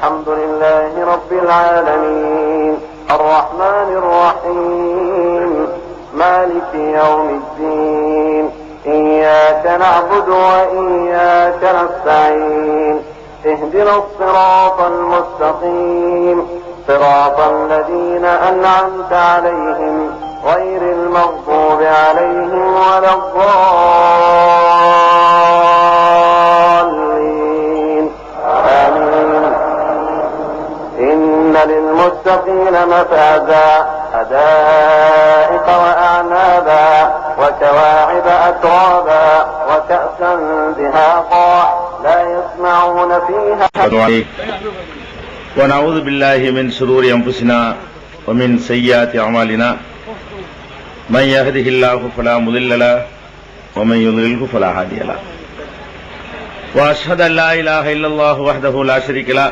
الحمد لله رب العالمين الرحمن الرحيم مالك يوم الدين إياك نعبد وإياك نستعين اهدنا الصراط المستقيم صراط الذين أنعمت عليهم غير المغضوب عليهم ولا الضالين آمين. إن للمتقين مفازا حدائق وأعنابا وكواعب أترابا وكأسا دهاقا لا يسمعون فيها. ونعوذ بالله من شرور أنفسنا ومن سيئات أعمالنا من يهده الله فلا مضل له ومن يضلله فلا هادي له وأشهد أن لا إله إلا الله وحده لا شريك له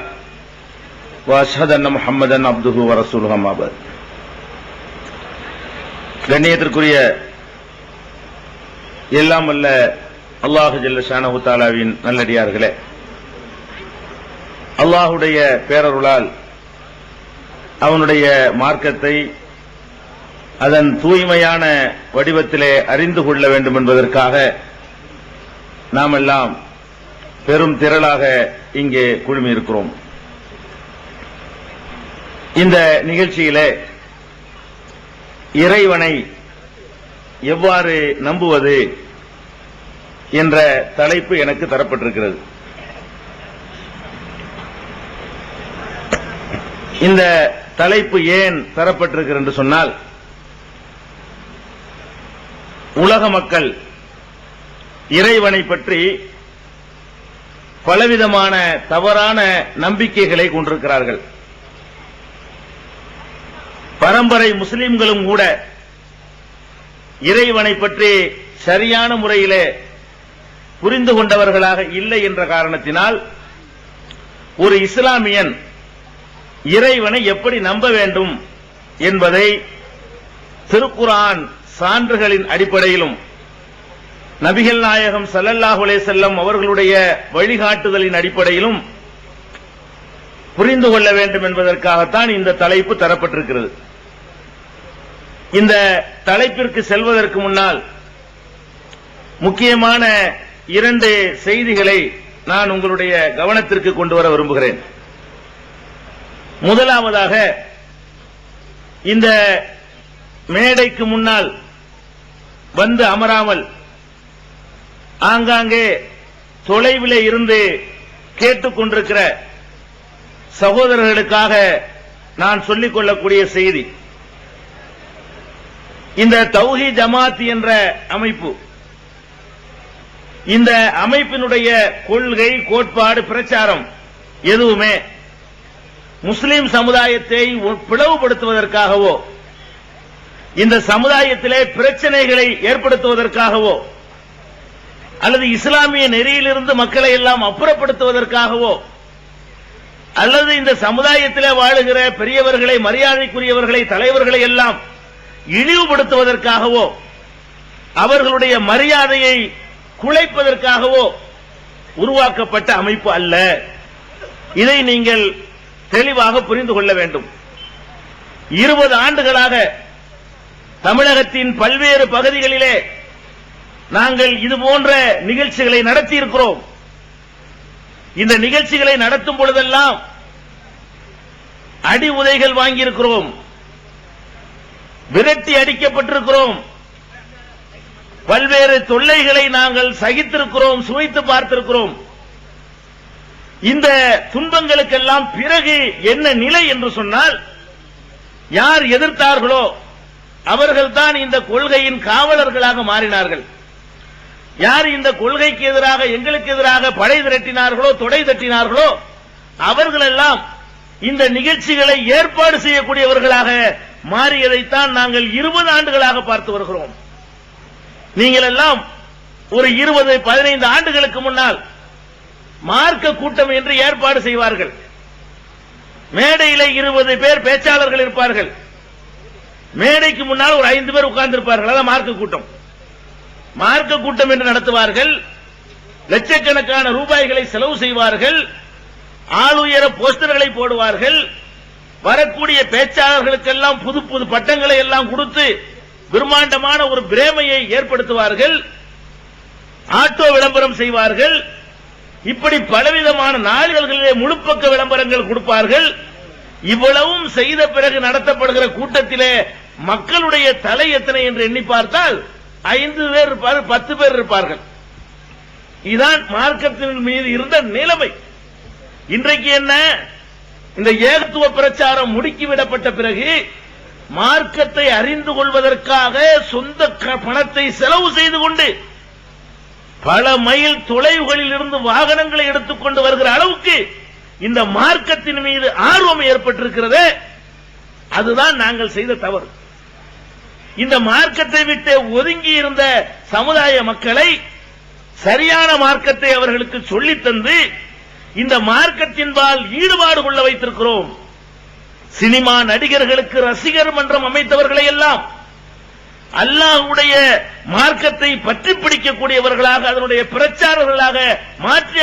وأشهد أن محمدا عبده ورسوله أما بعد. கண்ணியத்திற்குரிய எல்லாம் வல்ல அல்லாஹ் ஜல்ல ஷானஹு தஆலாவின் நல்லடியார்களே, அல்லாஹுடைய பேரருளால் அவனுடைய மார்க்கத்தை அதன் தூய்மையான வடிவத்திலே அறிந்து கொள்ள வேண்டும் என்பதற்காக நாம் எல்லாம் பெரும் திரளாக இங்கே குழுமியிருக்கிறோம். இந்த நிகழ்ச்சியிலே இறைவனை எவ்வாறு நம்புவது என்ற தலைப்பு எனக்கு தரப்பட்டிருக்கிறது. இந்த தலைப்பு ஏன் தரப்பட்டிருக்கிறது என்று சொன்னால், உலக மக்கள் இறைவனை பற்றி பலவிதமான தவறான நம்பிக்கைகளை கொண்டிருக்கிறார்கள். பரம்பரை முஸ்லிம்களும் கூட இறைவனை பற்றி சரியான முறையிலே புரிந்து கொண்டவர்களாக இல்லை என்ற காரணத்தினால் ஒரு இஸ்லாமியன் இறைவனை எப்படி நம்ப வேண்டும் என்பதை திருக்குர்ஆன் சான்றுகளின் அடிப்படையிலும் நபிகள் நாயகம் ஸல்லல்லாஹு அலைஹி வஸல்லம் அவர்களுடைய வழிகாட்டுதலின் அடிப்படையிலும் புரிந்து கொள்ள வேண்டும் என்பதற்காகத்தான் இந்த தலைப்பு தரப்பட்டிருக்கிறது. இந்த தலைப்பிற்கு செல்வதற்கு முன்னால் முக்கியமான 2 செய்திகளை நான் உங்களுடைய கவனத்திற்கு கொண்டு வர விரும்புகிறேன். முதலாவதாக, இந்த மேடைக்கு முன்னால் வந்து அமராமல் ஆங்காங்கே தொலைவிலே இருந்து கேட்டுக்கொண்டிருக்கிற சகோதரர்களுக்காக நான் சொல்லிக் கொள்ளக்கூடிய செய்தி, இந்த தௌஹீத் ஜமாத் என்ற அமைப்பு, இந்த அமைப்பினுடைய கொள்கை, கோட்பாடு, பிரச்சாரம் எதுவுமே முஸ்லிம் சமுதாயத்தை பிளவுபடுத்துவதற்காகவோ இந்த சமுதாயத்திலே பிரச்சனைகளை ஏற்படுத்துவதற்காகவோ அல்லது இஸ்லாமிய நெறியிலிருந்து மக்களை எல்லாம் அப்புறப்படுத்துவதற்காகவோ அல்லது இந்த சமுதாயத்திலே வாழுகிற பெரியவர்களை, மரியாதைக்குரியவர்களை, தலைவர்களை எல்லாம் இழிவுபடுத்துவதற்காகவோ அவர்களுடைய மரியாதையை குலைப்பதற்காகவோ உருவாக்கப்பட்ட அமைப்பு அல்ல. இதை நீங்கள் தெளிவாக புரிந்து கொள்ள வேண்டும். 20 ஆண்டுகளாக தமிழகத்தின் பல்வேறு பகுதிகளிலே நாங்கள் இதுபோன்ற நிகழ்ச்சிகளை நடத்தியிருக்கிறோம். இந்த நிகழ்ச்சிகளை நடத்தும் பொழுதெல்லாம் அடி உதைகள் வாங்கியிருக்கிறோம், விரட்டி அடிக்கப்பட்டிருக்கிறோம், பல்வேறு தொல்லைகளை நாங்கள் சகித்திருக்கிறோம், சுவைத்து பார்த்திருக்கிறோம். இந்த துன்பங்களுக்கெல்லாம் பிறகு என்ன நிலை என்று சொன்னால், யார் எதிர்த்தார்களோ அவர்கள்தான் இந்த கொள்கையின் காவலர்களாக மாறினார்கள். யார் இந்த கொள்கைக்கு எதிராக, எங்களுக்கு எதிராக படை திரட்டினார்களோ, தொடை தட்டினார்களோ அவர்களெல்லாம் இந்த நிகழ்ச்சிகளை ஏற்பாடு செய்யக்கூடியவர்களாக மாறியதைத்தான் நாங்கள் 20 ஆண்டுகளாக பார்த்து வருகிறோம். நீங்கள் எல்லாம் ஒரு 20-15 ஆண்டுகளுக்கு முன்னால் மார்க்க கூட்டம் என்று ஏற்பாடு செய்வார்கள். மேடையில 20 பேர் பேச்சாளர்கள் இருப்பார்கள், மேடைக்கு முன்னால் ஒரு 5 பேர் உட்கார்ந்திருப்பார்கள். அதான் மார்க்க கூட்டம். மார்க்க கூட்டம் என்று நடத்துவார்கள். லட்சக்கணக்கான ரூபாய்களை செலவு செய்வார்கள். ஆளுயர போஸ்டர்களை போடுவார்கள். வரக்கூடிய பேச்சாளர்களுக்கெல்லாம் புது புது பட்டங்களை எல்லாம் கொடுத்து பிரம்மாண்டமான ஒரு பிரேமையை ஏற்படுத்துவார்கள். ஆட்டோ விளம்பரம் செய்வார்கள். இப்படி பலவிதமான நாளிதழ்களிலே முழுப்பக்க விளம்பரங்கள் கொடுப்பார்கள். இவ்வளவும் செய்த பிறகு நடத்தப்படுகிற கூட்டத்திலே மக்களுடைய தலை எத்தனை என்று எண்ணி பார்த்தால் 5 பேர் இருப்பார்கள், 10 பேர் இருப்பார்கள். இதுதான் மார்க்கத்தின் மீது இருந்த நிலைமை. இன்றைக்கு என்ன? இந்த ஏகத்துவ பிரச்சாரம் முடுக்கிவிடப்பட்ட பிறகு மார்க்கத்தை அறிந்து கொள்வதற்காக சொந்த பணத்தை செலவு செய்து கொண்டு பல மைல் தொலைவுகளில் இருந்து வாகனங்களை எடுத்துக்கொண்டு வருகிற அளவுக்கு இந்த மார்க்கத்தின் மீது ஆர்வம் ஏற்பட்டிருக்கிறது. அதுதான் நாங்கள் செய்த தவறு. இந்த மார்க்கத்தை விட்டு ஒதுங்கி இருந்த சமுதாய மக்களை சரியான மார்க்கத்தை அவர்களுக்கு சொல்லித் தந்து இந்த மார்க்கத்தின்பால் ஈடுபாடு கொள்ள வைத்திருக்கிறோம். சினிமா நடிகர்களுக்கு ரசிகர் மன்றம் அமைத்தவர்களை எல்லாம் அல்லாஹ்வுடைய மார்க்கத்தை பற்றி பிடிக்கக்கூடியவர்களாக அதனுடைய பிரச்சாரர்களாக மாற்றி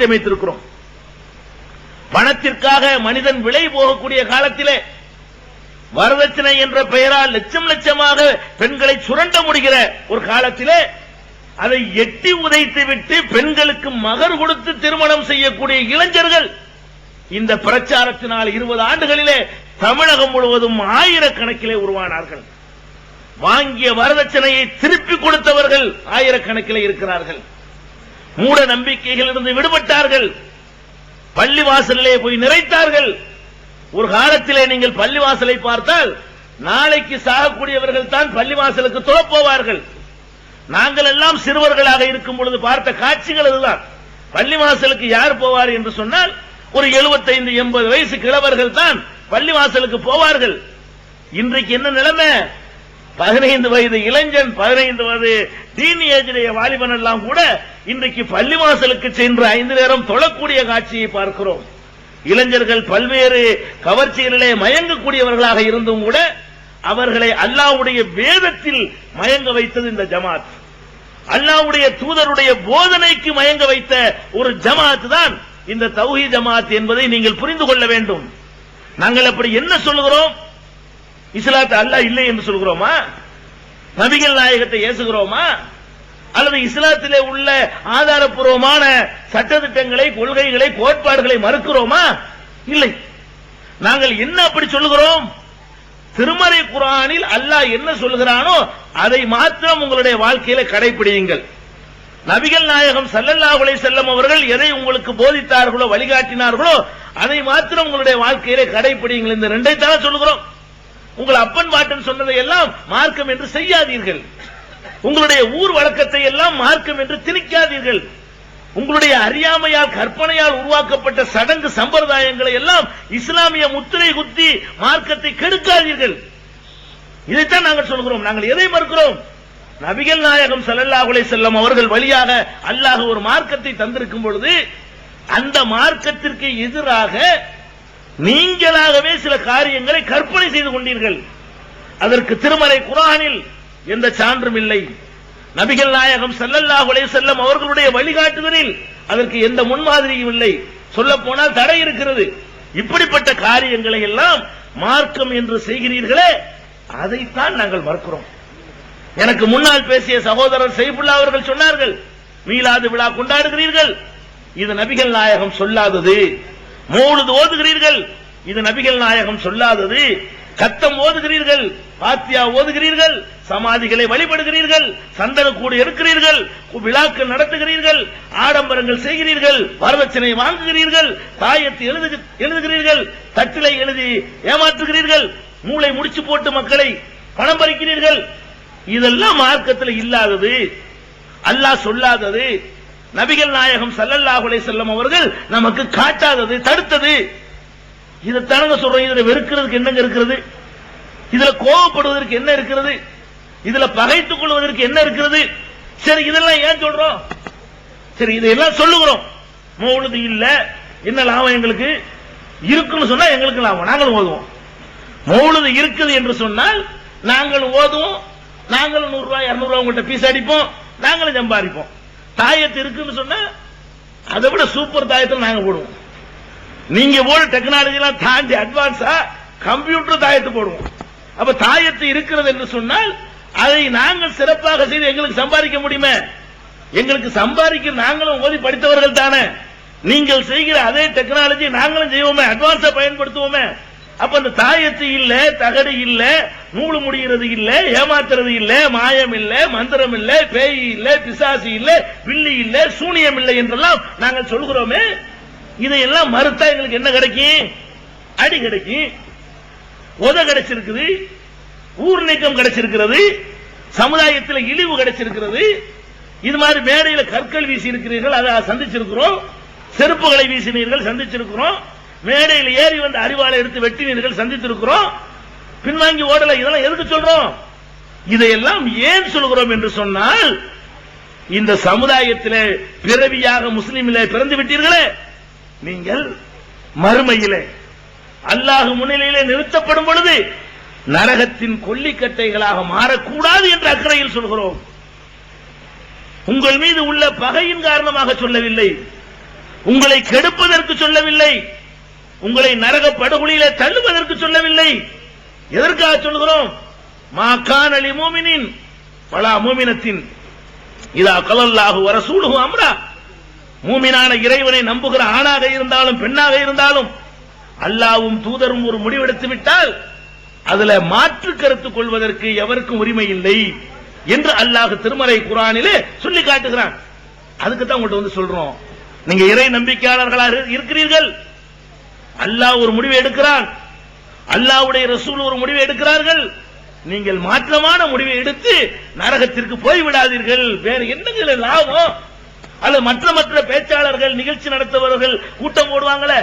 அமைத்திருக்கிறோம். பணத்திற்காக மனிதன் விலை போகக்கூடிய காலத்திலே வரதட்சணை என்ற பெயரால் லட்சம் லட்சமாக பெண்களை சுரண்ட முடிகிற ஒரு காலத்திலே அதை எட்டி உதைத்து விட்டு பெண்களுக்கு மகர் கொடுத்து திருமணம் செய்யக்கூடிய இளைஞர்கள் இந்த பிரச்சாரத்தினால் 20 ஆண்டுகளிலே தமிழகம் முழுவதும் ஆயிரக்கணக்கிலே உருவானார்கள். வாங்கிய வரதட்சணையை திருப்பி கொடுத்தவர்கள் ஆயிரக்கணக்கிலே இருக்கிறார்கள். மூட நம்பிக்கைகளிலிருந்து விடுபட்டார்கள். பள்ளிவாசலிலே போய் நிறைத்தார்கள். ஒரு காலத்திலே நீங்கள் பள்ளிவாசலை பார்த்தால் நாளைக்கு சாகக்கூடியவர்கள் தான் பள்ளிவாசலுக்கு தொழப்போவார்கள். நாங்கள் எல்லாம் சிறுவர்களாக இருக்கும் பொழுது பார்த்த காட்சிகள் அதுதான். பள்ளிவாசலுக்கு யார் போவார் என்று சொன்னால் ஒரு 75-80 வயசு கிழவர்கள் தான் பள்ளிவாசலுக்கு போவார்கள். இன்றைக்கு என்ன நிலைமை? 15 வயது இளைஞன், 15 வயது டீனேஜுடைய வாலிபன் எல்லாம் கூட இன்றைக்கு பள்ளிவாசலுக்கு சென்று 5 நேரம் தொழக்கூடிய காட்சியை பார்க்கிறோம். இளைஞர்கள் பல்வேறு கவர்ச்சிகளிலே மயங்கக்கூடியவர்களாக இருந்தும் கூட அவர்களை அல்லாஹ்வுடைய வேதத்தில் மயங்க வைத்தது இந்த ஜமாத். அல்லாஹ்வுடைய தூதருடைய போதனைக்கு மயங்க வைத்த ஒரு ஜமாத் தான் இந்த தௌஹீத் ஜமாத் என்பதை நீங்கள் புரிந்து கொள்ள வேண்டும். நாங்கள் அப்படி என்ன சொல்லுகிறோம்? இஸ்லாத்தை அல்லாஹ் இல்லை என்று சொல்கிறோமா? நபிகள் நாயகத்தை ஏசுகிறோமா? அல்லது இஸ்லாத்திலே உள்ள ஆதாரப்பூர்வமான சட்டதிட்டங்களை, கொள்கைகளை, கோட்பாடுகளை மறுக்கிறோமா? இல்லை. நாங்கள் என்ன அப்படி சொல்லுகிறோம்? திருமறை குர்ஆனில் அல்லாஹ் என்ன சொல்கிறானோ அதை மாத்திரம் உங்களுடைய வாழ்க்கையில கடைபிடியுங்கள். நபிகள் நாயகம் ஸல்லல்லாஹு அலைஹி வஸல்லம் அவர்கள் எதை உங்களுக்கு போதித்தார்களோ, வழிகாட்டினார்களோ அதை மாத்திரம் உங்களுடைய வாழ்க்கையிலே கடைபிடியுங்கள். இந்த ரெண்டை தான் சொல்லுகிறோம். உங்கள் அப்பன் பாட்டன் சொன்னதை எல்லாம் மார்க்கம் என்று செய்யாதீர்கள். உங்களுடைய ஊர் வழக்கத்தை எல்லாம் மார்க்கம் என்று திணிக்காதீர்கள். உங்களுடைய அறியாமையால் கற்பனையால் உருவாக்கப்பட்ட சடங்கு சம்பிரதாயங்களை எல்லாம் இஸ்லாமிய முத்திரை குத்தி மார்க்கத்தை கெடுக்காதீர்கள். இதைத்தான் நாங்கள் சொல்கிறோம். நாங்கள் எதை மறுக்கிறோம்? நபிகள் நாயகம் ஸல்லல்லாஹு அலைஹி வஸல்லம் அவர்கள் வழியாக அல்லாஹ் ஒரு மார்க்கத்தை தந்திருக்கும் பொழுது அந்த மார்க்கத்திற்கு எதிராக நீங்களாகவே சில காரியங்களை கற்பனை செய்து கொண்டீர்கள். அதற்கு திருமறை குர்ஆனில் எந்த சான்றும் இல்லை. நபிகள் நாயகம் ஸல்லல்லாஹு அலைஹி வஸல்லம் அவர்களுடைய வழிகாட்டுதலில் அதற்கு எந்த முன்மாதிரியும் இல்லை. சொல்ல போனால் தடை இருக்கிறது. இப்படிப்பட்ட காரியங்களை எல்லாம் மார்க்கம் என்று செய்கிறீர்களே, அதைத்தான் நாங்கள் மறுக்கிறோம். எனக்கு முன்னால் பேசிய சகோதரர் சைஃபுல்லா அவர்கள் சொன்னார்கள், மீலாது விழா கொண்டாடுகிறீர்கள், இது நபிகள் நாயகம் சொல்லாதது. மௌலித் ஓதுகிறீர்கள், இது நபிகள் நாயகம் சொல்லாதது. கத்தம் ஓதுகிறீர்கள், பாத்தியா ஓதுகிறீர்கள், சமாதிகளை வழிபடுகிறீர்கள், சந்தனக்கூடு எடுக்கிறீர்கள், விழாக்கள் நடத்துகிறீர்கள், ஆடம்பரங்கள் செய்கிறீர்கள், வரதட்சணை வாங்குகிறீர்கள், தாயத்தை எழுதுகிறீர்கள், தட்டிலை எழுதி ஏமாற்றுகிறீர்கள், மூளை முடிச்சு போட்டு மக்களை பணம் பறிக்கிறீர்கள். இதெல்லாம் மார்க்கத்தில் இல்லாதது, அல்லாஹ் சொல்லாதது, நபிகள் நாயகம் ஸல்லல்லாஹு அலைஹி வஸல்லம் அவர்கள் நமக்கு காட்டாதது, தடுத்தது. இதை தானங்க சொல்றோம். இதுல வெறுக்கிறதுக்கு என்னங்க இருக்கிறது? இதுல கோபப்படுவதற்கு என்ன இருக்கிறது? இதுல பகைத்துக் கொள்வதற்கு என்ன இருக்கிறது? சரி, இதெல்லாம் ஏன் சொல்றோம்? சரி, இதெல்லாம் சொல்லுகிறோம். மௌலிது இல்ல, என்ன லாபம் எங்களுக்கு? இருக்குன்னு சொன்னா எங்களுக்கு லாபம், நாங்களும் ஓதுவோம். மௌலிது இருக்குது என்று சொன்னால் நாங்களும் ஓதுவோம், நாங்களும் 100 ரூபாய் 200 ரூபாய் உங்கள்கிட்ட பீஸ் அடிப்போம், நாங்களும் சம்பாதிப்போம். தாயத்து இருக்குன்னு சொன்னா அதை விட சூப்பர் தாயத்தில் நாங்க போடுவோம். நீங்க போல டெக்னாலஜி எல்லாம் தாண்டி அட்வான்ஸா கம்ப்யூட்டர் தாயத்து போடுவோம். அப்ப தாயத்து இருக்கிறது என்று சொன்னால் அதை நாங்கள் சிறப்பாக செய்து எங்களுக்கு சம்பாதிக்க முடியுமே? எங்களுக்கு சம்பாதிக்க நாங்களும் ஓதி படித்தவர்கள் தானே. நீங்கள் செய்கிற அதே டெக்னாலஜி நாங்களும் செய்வோமே, அட்வான்ஸா பயன்படுத்துவோமே. அப்ப அந்த தாயத்து இல்ல, தகடு இல்ல, நூலு முடிகிறது இல்ல, ஏமாத்துறது இல்ல, மாயம் இல்ல, மந்திரம் இல்ல, பேய் இல்ல, பிசாசி இல்ல, வில்லி இல்ல, சூனியம் இல்லை என்றெல்லாம் நாங்கள் சொல்கிறோமே. இதையெல்லாம் மறுத்தா எங்களுக்கு என்ன கிடைக்கும்? அடி கிடைக்கும், உத கிடைச்சிருக்குது, ஊர் நீக்கம் கிடைச்சிருக்கிறது, சமுதாயத்தில் இழிவு கிடைச்சிருக்கிறது. இது மாதிரி மேடையில் கற்கள் வீசி இருக்கிறீர்கள், அதை சந்திச்சிருக்கிறோம். செருப்புகளை வீசினீர்கள், சந்திச்சிருக்கிறோம். மேடையில் ஏறி வந்து அறிவாளை எடுத்து வெட்டினீர்கள், சந்தித்திருக்கிறோம். பின்வாங்கி ஓடல. இதெல்லாம் எதுக்கு சொல்றோம்? இதையெல்லாம் ஏன் சொல்கிறோம் என்று சொன்னால், இந்த சமுதாயத்திலே பிறவியாக முஸ்லிமிலே பிறந்து விட்டீர்களே, நீங்கள் மறுமையிலே அல்லாஹ் முன்னிலையிலே நிறுத்தப்படும் பொழுது நரகத்தின் கொல்லிக்கட்டைகளாக மாறக்கூடாது என்ற அக்கறையில் சொல்கிறோம். உங்கள் மீது உள்ள பகையின் காரணமாக சொல்லவில்லை, உங்களை கெடுப்பதற்கு சொல்லவில்லை, உங்களை நரக படுகொலியிலே தள்ளுவதற்கு சொல்லவில்லை. எதற்காக சொல்கிறோம்? மா கான லி மூமினின் வலா மூமினத்தின் இதா கலல்லாஹு வ ரசூலுஹு அம்ரா. மூமினான இறைவனை நம்புகிற ஆணாக இருந்தாலும் பெண்ணாக இருந்தாலும் அல்லாஹ்வும் தூதரும் ஒரு முடிவெடுத்து விட்டால் அதுல மாற்று கருத்து கொள்வதற்கு எவருக்கும் உரிமை இல்லை என்று அல்லாஹ் திருமறை குர்ஆனிலே சொல்லி காட்டுகிறான். அதுக்கு தான் உங்கள்ட்ட வந்து சொல்றோம், நீங்க இறை நம்பிக்கையாளர்களாக இருக்கிறீர்கள். அல்லாஹ் ஒரு முடிவை எடுக்கிறான், அல்லாஹ்வுடைய ரசூல் ஒரு முடிவை எடுக்கிறார்கள். நீங்கள் மாற்றமான முடிவை எடுத்து நரகத்திற்கு போய்விடாதீர்கள். வேறு என்னங்க லாபம்? அல்ல மற்ற பேச்சாளர்கள், நிகழ்ச்சி நடத்துபவர்கள் கூட்டம் போடுவாங்களே,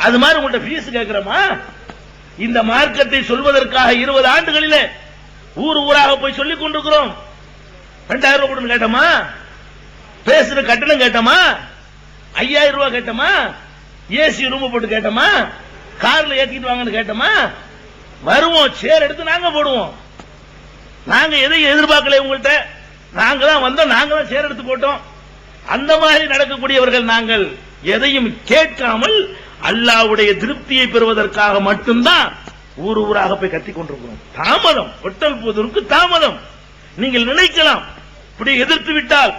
அது மாதிரி உங்கள்ட்ட ஃபீஸ் கேட்கிறோமா? இந்த மார்க்கத்தை சொல்வதற்காக 20 ஆண்டுகளிலே ஊர் ஊராக போய் சொல்லிக் கொண்டிருக்கிறோம். 2000 ரூபாய் கொடுன்னு கேட்டோமா? பேசுற கட்டணம் கேட்டோமா? 5000 ரூபாய் கேட்டோமா? ஏசி ரூம் போட்டு கேட்டோமா? கார்ல ஏத்திட்டு வாங்கன்னு கேட்டோமா? வருவோம், சேர் எடுத்து நாங்க போடுவோம். நாங்க எதையும் எதிர்பார்க்கல உங்கள்கிட்ட. நாங்க தான் வந்தோம், நாங்க தான் சேர் எடுத்து போட்டோம். அந்த மாதிரி நடக்கக்கூடியவர்கள் நாங்கள். எதையும் கேட்காமல் அல்லாஹ்வுடைய திருப்தியை பெறுவதற்காக மட்டும்தான் ஊர் ஊராக போய் கத்திக் கொண்டிருக்கிறோம். தாமதம், ஒட்டல் போவதற்கு தாமதம். நீங்கள் நினைக்கலாம், இப்படி எதிர்த்து விட்டால்,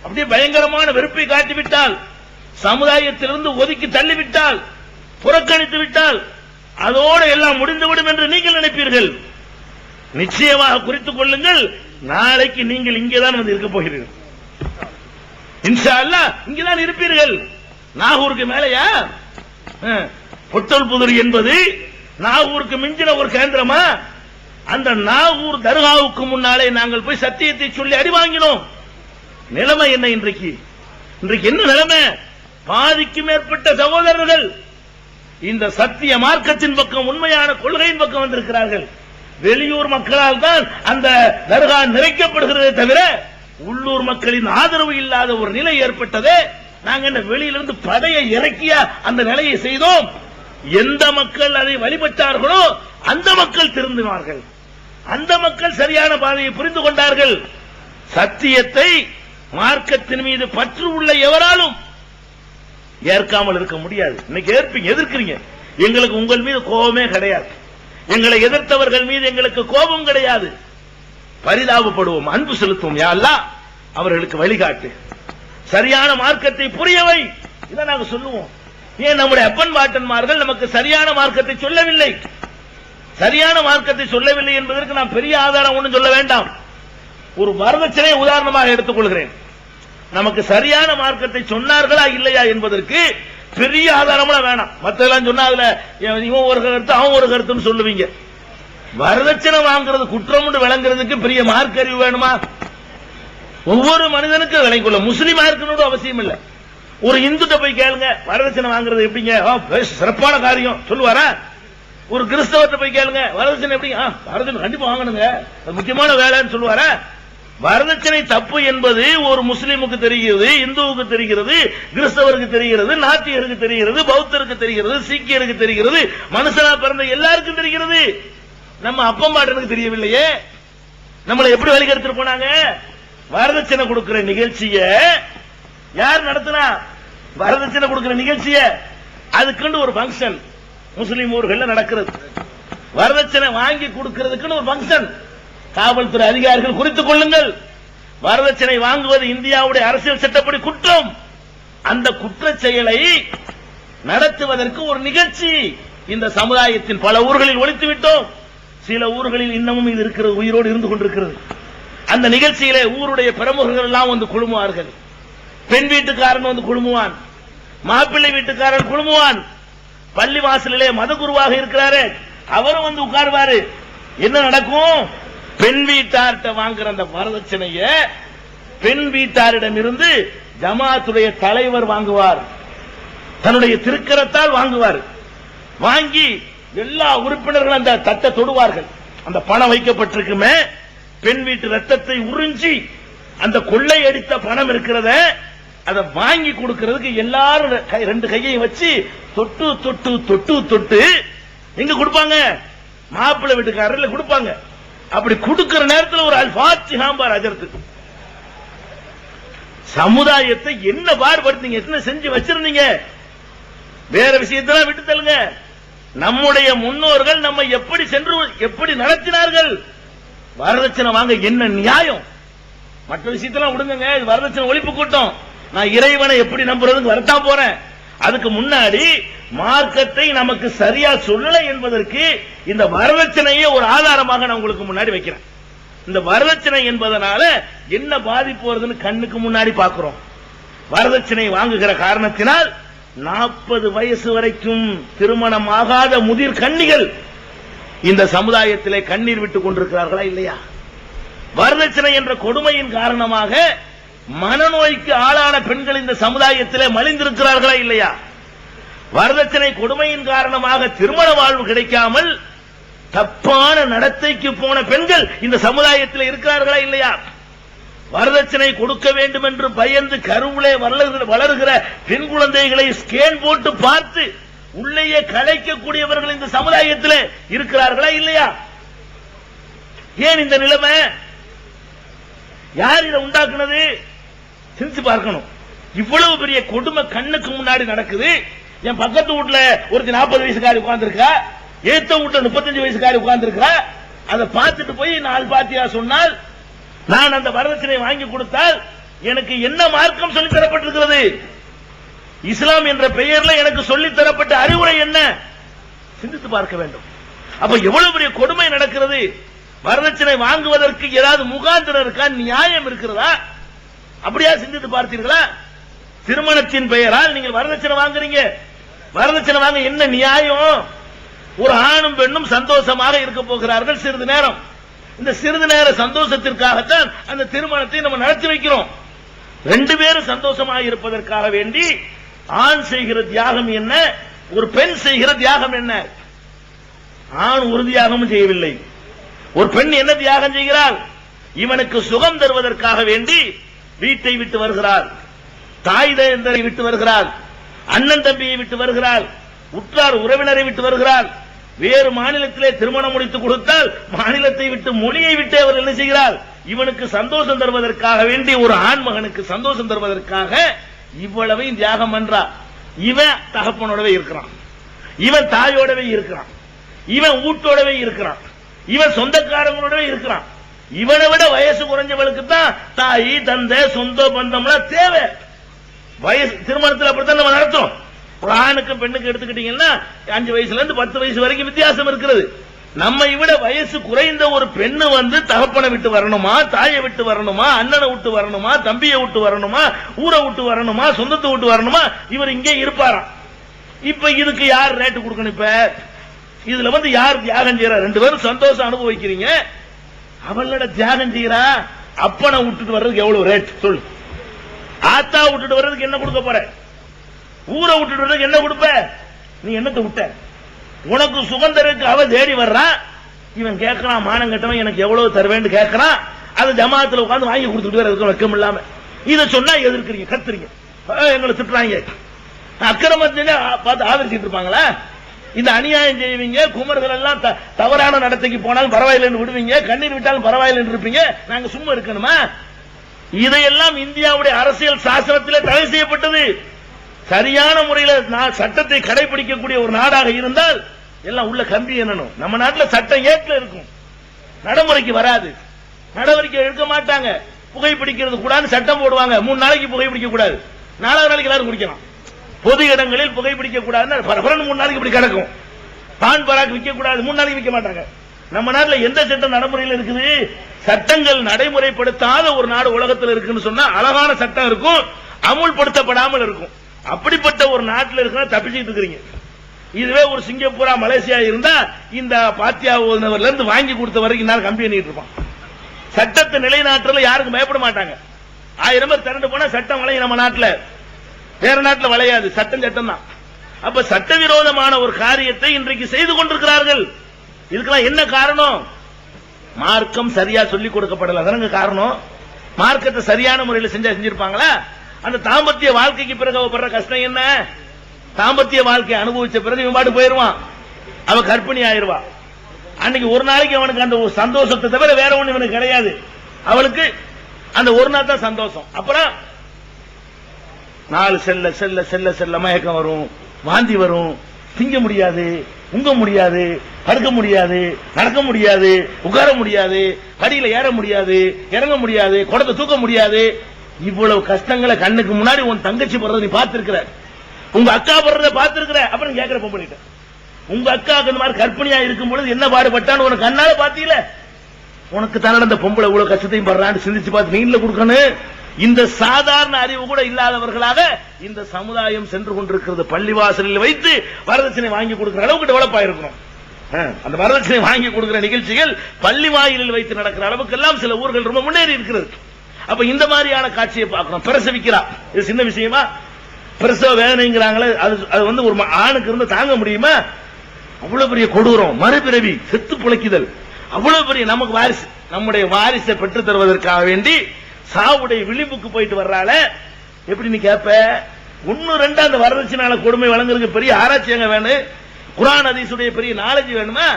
அப்படியே பயங்கரமான வெறுப்பை காட்டிவிட்டால், சமுதாயத்திலிருந்து ஒதுக்கி தள்ளிவிட்டால், புறக்கணித்து விட்டால் அதோடு எல்லாம் முடிந்துவிடும் என்று நீங்கள் நினைப்பீர்கள். நிச்சயமாக குறித்துக் கொள்ளுங்கள், நாளைக்கு நீங்கள் இங்கேதான் வந்து இருக்க போகிறீர்கள். இன்ஷா அல்லாஹ் இங்கேதான் இருப்பீர்கள். நாகூருக்கு மேலையா? பொட்டல் புதுர் என்பது நாகூருக்கு மிஞ்சின ஒரு கேந்திரமா? அந்த நாகூர் தர்காவுக்கு முன்னாலே நாங்கள் போய் சத்தியத்தை சொல்லி அடி வாங்கினோம். நிலைமை என்ன இன்றைக்கு? இன்றைக்கு என்ன நிலைமை? பாதிக்கு மேற்பட்ட சகோதரர்கள் இந்த சத்திய மார்க்கத்தின் பக்கம், உண்மையான கொள்கையின் பக்கம் வந்திருக்கிறார்கள். வெளியூர் மக்களால் தான் அந்த தர்கா நிறைக்கப்படுகிறதே தவிர உள்ளூர் மக்களின் ஆதரவு இல்லாத ஒரு நிலை ஏற்பட்டதே. நாங்க என்ன வெளியிலிருந்து படையை இறக்கியா அந்த நிலையை செய்தோம்? எந்த மக்கள் அதை வழிபட்டார்களோ அந்த மக்கள் திருந்தினார்கள், அந்த மக்கள் சரியான பாதையை புரிந்து கொண்டார்கள். சத்தியத்தை, மார்க்கத்தின் மீது பற்று உள்ள எவராலும் ஏற்காமல் இருக்க முடியாது. இன்னைக்கு ஏற்பீங்க, எதிர்க்கிறீங்க. எங்களுக்கு உங்கள் மீது கோபமே கிடையாது. எங்களை எதிர்த்தவர்கள் மீது எங்களுக்கு கோபம் கிடையாது. பரிதாபப்படுவோம், அன்பு செலுத்துவோம். யா அல்லாஹ் அவர்களுக்கு வழிகாட்டு, சரியான மார்க்கத்தை புரியவை. இதை நாங்கள் சொல்லுவோம். ஏன் நம்முடைய அப்பன் பாட்டன்மார்கள் நமக்கு சரியான மார்க்கத்தை சொல்லவில்லை? சரியான மார்க்கத்தை சொல்லவில்லை என்பதற்கு நான் பெரிய ஆதாரம் ஒன்றும் சொல்ல வேண்டாம். ஒரு வரதட்சணை உதாரணமாக எடுத்துக்கொள்கிறேன். நமக்கு சரியான மார்க்கத்தை சொன்னார்களா இல்லையா என்பதற்கு பெரிய ஆதாரம்லாம் வேணாம். மற்றெல்லாம் சொன்னா அதுல இவன் ஒரு கருத்து அவன் ஒரு கருத்துன்னு சொல்லுவீங்க. வரதட்சணை வாங்குறது குற்றம் என்று விளங்குறதுக்கு பெரிய மார்க் அறிவு வேணுமா? ஒவ்வொரு மனிதனுக்கும் விளங்கிக்கொள்ள முஸ்லீமா இருக்கணும் அவசியம் இல்லை. ஒரு இந்துட்ட போய் கேளுங்க, வரதட்சணை வாங்குறது எப்படிங்க? சிறப்பான காரியம் சொல்லுவாரா? ஒரு கிறிஸ்தவத்தை போய் கேளுங்க, வரதட்சணை எப்படி? வரதட்சணை கண்டிப்பா வாங்கணுங்க, முக்கியமான வேலைன்னு சொல்லுவாரா? வரதட்சணை தப்பு என்பது ஒரு முஸ்லீமுக்கு தெரிகிறது, இந்துவுக்கு தெரிகிறது, கிறிஸ்தவருக்கு தெரிகிறது, நாத்திகருக்கு தெரிகிறது, பௌத்தருக்கு தெரிகிறது, சீக்கியருக்கு தெரிகிறது, மனுஷனா பிறந்த எல்லாருக்கும் தெரிகிறது. நம்ம அப்பம்பாட்டனுக்கு தெரியவில்லையே. நம்மளை எப்படி வழிகெடுத்துட்டு போனாங்க? வரதட்சணை கொடுக்கிற நிகழ்ச்சிய யார் நடத்தினா? வரதட்சணை கொடுக்கிற நிகழ்ச்சிய அதுக்குன்னு ஒரு பங்கன் முஸ்லிம் ஊர்கள் நடக்கிறது. வரதட்சணை வாங்கி கொடுக்கிறதுக்குன்னு ஒரு பங்கன். காவல்துறை அதிகாரிகள் குறித்துக் கொள்ளுங்கள், வரதட்சணை வாங்குவது இந்தியாவுடைய அரசியல் சட்டப்படி குற்றம். அந்த குற்ற செயலை நடத்துவதற்கு ஒரு நிகழ்ச்சி இந்த சமுதாயத்தின் பல ஊர்களில் ஒழித்து விட்டோம். சில ஊர்களில் இன்னமும் இது இருக்கிறது, உயிரோடு இருந்து கொண்டிருக்கிறது. அந்த நிகழ்ச்சியிலே ஊருடைய பிரமுகர்கள் எல்லாம் வந்து குழுமுவார்கள். பெண் வீட்டுக்காரன் வந்து குழுமுவான், மாப்பிள்ளை வீட்டுக்காரன் குழுமுவான், பள்ளி வாசலிலே மதகுருவாக இருக்கிறாரு அவரும் வந்து உட்காருவாரு. என்ன நடக்கும்? பெண் வீட்டார்கிட்ட வாங்குற அந்த வரதட்சணைய பெண் வீட்டாரிடம் இருந்து ஜமாத்துடைய தலைவர் வாங்குவார், தன்னுடைய திருக்கரத்தால் வாங்குவார். வாங்கி எல்லா உறுப்பினர்களும் அந்த தட்டை தொடுவார்கள். அந்த பணம் வைக்கப்பட்டிருக்குமே, பெண் வீட்டு ரத்தத்தை உறிஞ்சி அந்த கொள்ளை அடித்த பணம் இருக்கிறத அதை வாங்கி கொடுக்கிறதுக்கு எல்லாரும் ரெண்டு கையை வச்சு தொட்டு தொட்டு தொட்டு தொட்டு எங்க கொடுப்பாங்க? மாப்பிள்ளை வீட்டுக்காரர்ல கொடுப்பாங்க. அப்படி கொடுக்கிற நேரத்தில் ஒரு அல்பாத்திஹாம்பார் அஜர்த்து. சமுதாயத்தை என்ன பாடுபடுத்தீங்க, என்ன செஞ்சு வச்சிருந்தீங்க? வேற விஷயத்தெல்லாம் விட்டு தள்ளுங்க. நம்முடைய முன்னோர்கள் நம்ம எப்படி சென்று எப்படி நடத்தினார்கள்? வரதட்சணை வாங்க என்ன நியாயம்? மற்ற விஷயத்தெல்லாம் விடுங்க, வரதட்சணை ஒழிப்பு கூட்டம். நான் இறைவனை எப்படி நம்புறதுக்கு வரத்தான் போறேன். அதுக்கு முன்னாடி மார்க்கத்தை நமக்கு சரியா சொல்லல என்பதற்கு இந்த வரதட்சணையே ஒரு ஆதாரமாக நான் உங்களுக்கு முன்னாடி வைக்கிறேன். இந்த வரதட்சணை என்பதனால என்ன பாதிப்பு வருதுன்னு கண்ணுக்கு முன்னாடி பார்க்கிறோம். வரதட்சணை வாங்குகிற காரணத்தினால் 40 வயசு வரைக்கும் திருமணம் ஆகாத முதிர் கன்னிகள் இந்த சமுதாயத்திலே கண்ணீர் விட்டுக் கொண்டிருக்கிறார்களா இல்லையா? வரதட்சணை என்ற கொடுமையின் காரணமாக மனநோய்க்கு ஆளான பெண்கள் இந்த சமுதாயத்திலே மலிந்திருக்கிறார்களா இல்லையா? வரதட்சணை கொடுமையின் காரணமாக திருமண வாழ்வு கிடைக்காமல் தப்பான நடத்தைக்கு போன பெண்கள் இந்த சமுதாயத்தில் இருக்கிறார்களா இல்லையா? வரதட்சணை கொடுக்க வேண்டும் என்று பயந்து கருவிலே வளருகிற பெண் குழந்தைகளை ஸ்கேன் போட்டு பார்த்து உள்ளேயே கலைக்கக்கூடியவர்கள் இந்த சமுதாயத்தில் இருக்கிறார்களா இல்லையா? ஏன் இந்த நிலைமை? யார் இதை உண்டாக்குனது? சிந்திச்சு பார்க்கணும். இவ்வளவு பெரிய கொடுமை கண்ணுக்கு முன்னாடி நடக்குது. என் பக்கத்து வீட்டுல ஒரு 40 வயசுக்காரி உட்கார்ந்து இருக்கா, ஏத்த வீட்டுல 35 வயசுக்காரி உட்கார்ந்து இருக்கா. அதை பார்த்துட்டு போய் 4 பாத்தியா சொன்னால், நான் அந்த வரதட்சணை வாங்கி கொடுத்தால் எனக்கு என்ன மார்க்கம் சொல்லித் தரப்பட்டிருக்கிறது? இஸ்லாம் என்ற பெயர்ல எனக்கு சொல்லித் தரப்பட்ட அறிவுரை என்ன? சிந்தித்து பார்க்க வேண்டும். அப்ப எவ்வளவு பெரிய கொடுமை நடக்கிறது. வரதட்சணை வாங்குவதற்கு ஏதாவது முகாந்திரம் இருக்கா? நியாயம் இருக்கிறதா? அப்படியா சிந்தித்து பார்த்தீர்களா? திருமணத்தின் பெயரால் நீங்கள் வரதட்சணை வாங்குறீங்க. வரதட்சணை வாங்க என்ன நியாயம்? ஒரு ஆணும் பெண்ணும் சந்தோஷமாக இருக்க போகிறார்கள் சிறிது நேரம். இந்த சிறிது நேர சந்தோஷத்திற்காகத்தான் அந்த திருமணத்தை நம்ம நடத்தி வைக்கிறோம். 2 பேரும் சந்தோஷமாக இருப்பதற்காக வேண்டி ஆண் செய்கிற தியாகம் என்ன, ஒரு பெண் செய்கிற தியாகம் என்ன? ஆண் ஒரு தியாகமும் செய்யவில்லை. ஒரு பெண் என்ன தியாகம் செய்கிறாள்? இவனுக்கு சுகம் தருவதற்காக வேண்டி வீட்டை விட்டு வருகிறாள், தாய் தந்தையை விட்டு வருகிறாள், அண்ணன் தம்பியை விட்டு வருகிறாள், உற்றார் உறவினரை விட்டு வருகிறாள். வேறு மாநிலத்திலே திருமணம் முடித்து கொடுத்தால் மாநிலத்தை விட்டு மொழியை விட்டு அவர் என்ன செய்கிறார்? இவனுக்கு சந்தோஷம் தருவதற்காக வேண்டி, ஒரு ஆண் மகனுக்கு சந்தோஷம் தருவதற்காக இவ்வளவையும் தியாகம் பண்றார். இவன் தகப்பனோடவே இருக்கிறான், இவன் தாயோடவே இருக்கிறான், இவன் வீட்டோடவே இருக்கிறான், இவன் சொந்தக்காரங்களோடவே இருக்கிறான். இவனை விட வயசு குறைஞ்சவளுக்கு தான் தாய் தந்தை சொந்த பந்தம்லாம் தேவை. வயசு திருமணத்தில் அப்படித்தான் நம்ம நடத்துறோம். ஒரு ஆணுக்கு பெண்ணுக்கு எடுத்துக்கிட்டீங்கன்னா 5 வயசுல இருந்து 10 வயசு வரைக்கும் வித்தியாசம் இருக்கிறது. நம்மை விட வயசு குறைந்த ஒரு பெண்ணு வந்து தகப்பனை விட்டு வரணுமா, தாயை விட்டு வரணுமா, அண்ணனை விட்டு வரணுமா, தம்பியை விட்டு வரணுமா, ஊரை விட்டு வரணுமா, சொந்தத்தை விட்டு வரணுமா, இவர் இங்கே இருப்பாராம். இப்ப இதுக்கு யார் ரேட்டு கொடுக்கணும்? இப்ப இதுல வந்து யார் தியாகம் செய்யறா? 2 பேரும் சந்தோஷம் அனுபவிக்கிறீங்க, அவளோட தியாகம் செய்யறா. அப்பனை விட்டுட்டு வர்றதுக்கு எவ்வளவு ரேட் சொல்லு? ஆத்தா விட்டுட்டு வர்றதுக்கு என்ன கொடுக்க போற? ஊரை விட்டுட்டு வர்றதுக்கு என்ன கொடுப்ப? நீ என்னத்தை விட்ட? உனக்கு சுகந்தருக்கு அவ தேடி வர்றான், இவன் கேட்கறான், மானம் கட்டவன் எனக்கு எவ்வளவு தருவேன்னு கேட்கறான். அது ஜமாத்துல உட்காந்து வாங்கி கொடுத்துட்டு வர வெக்கம் இல்லாம இதை சொன்னா எதிர்க்கிறீங்க, கத்துறீங்க, எங்களை திட்டுறாங்க. அக்கிரமத்திலே பார்த்து ஆதரிச்சுட்டு இருப்பாங்களா? இந்த அநியாயம் செய்வீங்க, குமர்கள் எல்லாம் தவறான நடத்தைக்கு போனாலும் பரவாயில்லைன்னு விடுவீங்க, கண்ணீர் விட்டாலும் பரவாயில்லைன்னு இருப்பீங்க. நாங்க சும்மா இருக்கணுமா? இதையெல்லாம் இந்தியாவுடைய அரசியல் சாசனத்திலே தடை செய்யப்பட்டது. சரியான முறையில் சட்டத்தை கடைபிடிக்கக்கூடிய ஒரு நாடாக இருந்தால் எல்லாம் உள்ள கம்பி என்னணும். நம்ம நாட்டில் சட்டம் ஏற்ற இருக்கும், நடைமுறைக்கு வராது, நடவடிக்கை எடுக்க மாட்டாங்க. புகைப்பிடிக்கிறது கூடாது சட்டம் போடுவாங்க, 3 நாளைக்கு புகைப்பிடிக்க கூடாது, 4வது நாளைக்கு எல்லாரும் குடிக்கலாம். பொது இடங்களில் புகைப்பிடிக்க கூடாதுன்னு 3 நாளைக்கு இப்படி கிடக்கும். பான் பராக் விற்க கூடாது, 3 நாளைக்கு விற்க மாட்டாங்க. நம்ம நாட்டில் எந்த சட்டம் நடைமுறையில் இருக்குது? சட்டங்கள் நடைமுறைப்படுத்தாத ஒரு நாடு உலகத்தில் இருக்குன்னு சொன்னா அழகான சட்டம் இருக்கும், அமுல்படுத்தப்படாமல் இருக்கும். அப்படிப்பட்ட ஒரு நாட்டில் இருக்கிற தப்பிச்சுட்டு இருக்கிறீங்க. இதுவே ஒரு சிங்கப்பூரா மலேசியா இருந்தா இந்த பாத்தியாவதுல இருந்து வாங்கி கொடுத்த வரைக்கும் நான் கம்பி பண்ணிட்டு இருப்பான். சட்டத்தை நிலைநாட்டுல யாருக்கும் பயப்பட மாட்டாங்க. 1000 பேர் திரண்டு போனா சட்டம் வளையும். நம்ம நாட்டில் வேற நாட்டில் வளையாது, சட்டம் சட்டம் தான். அப்ப சட்டவிரோதமான ஒரு காரியத்தை இன்றைக்கு செய்து கொண்டிருக்கிறார்கள். இதுக்கெல்லாம் என்ன காரணம்? மார்க்கம் சரியா சொல்லிக் கொடுக்கப்படல. அதனால காரணம், மார்க்கத்தை சரியான முறையில் செஞ்சிருப்பாங்களா? அந்த தாம்பத்திய வாழ்க்கைக்கு பிறகு அவப்படுற கஷ்டம் என்ன? தாம்பத்திய வாழ்க்கை அனுபவிச்ச பிறகு இவன் பாட்டு போயிருவான், அவன் கர்ப்பிணி ஆயிருவா. அன்னைக்கு ஒரு நாளைக்கு அவனுக்கு அந்த சந்தோஷத்தை தவிர வேற ஒண்ணு இவனுக்கு கிடையாது. அவளுக்கு அந்த ஒரு நாள் தான் சந்தோஷம். அப்புறம் நாலு செல்ல செல்ல செல்ல செல்ல மயக்கம் வரும், வாந்தி வரும், திங்க முடியாது, உங்க முடியாது, படுக்க முடியாது, நடக்க முடியாது, உட்கார முடியாது, படியில ஏற முடியாது, இறங்க முடியாது, குடத்தை தூக்க முடியாது. இவ்வளவு கஷ்டங்களை கண்ணுக்கு முன்னாடி உன் தங்கச்சி படுறத நீ பார்த்திருக்கிற, உங்க அக்கா படுறத பார்த்திருக்கிற. அப்புறம் கேட்கிற பொம்பளைட்ட, உங்க அக்காவுக்கு இந்த மாதிரி கற்பனையா இருக்கும் பொழுது என்ன பாடுபட்டான்னு உனக்கு கண்ணால பாத்தீங்கள? உனக்கு தானே அந்த பொம்பளை இவ்வளவு கஷ்டத்தையும் படுறான்னு சிந்திச்சு பார்த்து நீங்கள கொடுக்கணும். இந்த சாதாரண அறிவு கூட இல்லாதவர்களாக இந்த சமுதாயம் சென்று கொண்டிருக்கிறது. பள்ளிவாசலில் வைத்து வரதட்சணை வாங்கி கொடுக்கிற அளவுக்கு டெவலப் ஆயிருக்கணும். அந்த வரதட்சணை வாங்கி கொடுக்கிற நிகழ்ச்சிகள் பள்ளி வாயிலில் வைத்து நடக்கிற அளவுக்கு எல்லாம் சில ஊர்கள் ரொம்ப முன்னேறி இருக்கிறது. அப்ப இந்த மாதிரியான காட்சியை பார்க்கிறோம். பிரசவிக்கிறா, இது சின்ன விஷயமா? பிரசவ வேதனைங்கிறாங்களே, அது வந்து ஒரு ஆணுக்கு இருந்து தாங்க முடியுமா? அவ்வளவு பெரிய கொடூரம், மறுபிறவி, செத்து பிழைக்குதல், அவ்வளவு பெரிய நமக்கு வாரிசு, நம்முடைய வாரிசை பெற்றுத் தருவதற்காக வேண்டி சாவுடைய விளிம்புக்கு போயிட்டு வர்றால. எப்படி நீ கேப்ப? 1-2 அந்த வரதட்சணை கொடுமை வழங்குறதுக்கு பெரிய ஆராய்ச்சி எங்க வேணும்? குர்ஆன் ஹதீஸுடைய பெரிய நாலேஜ் வேணுமா?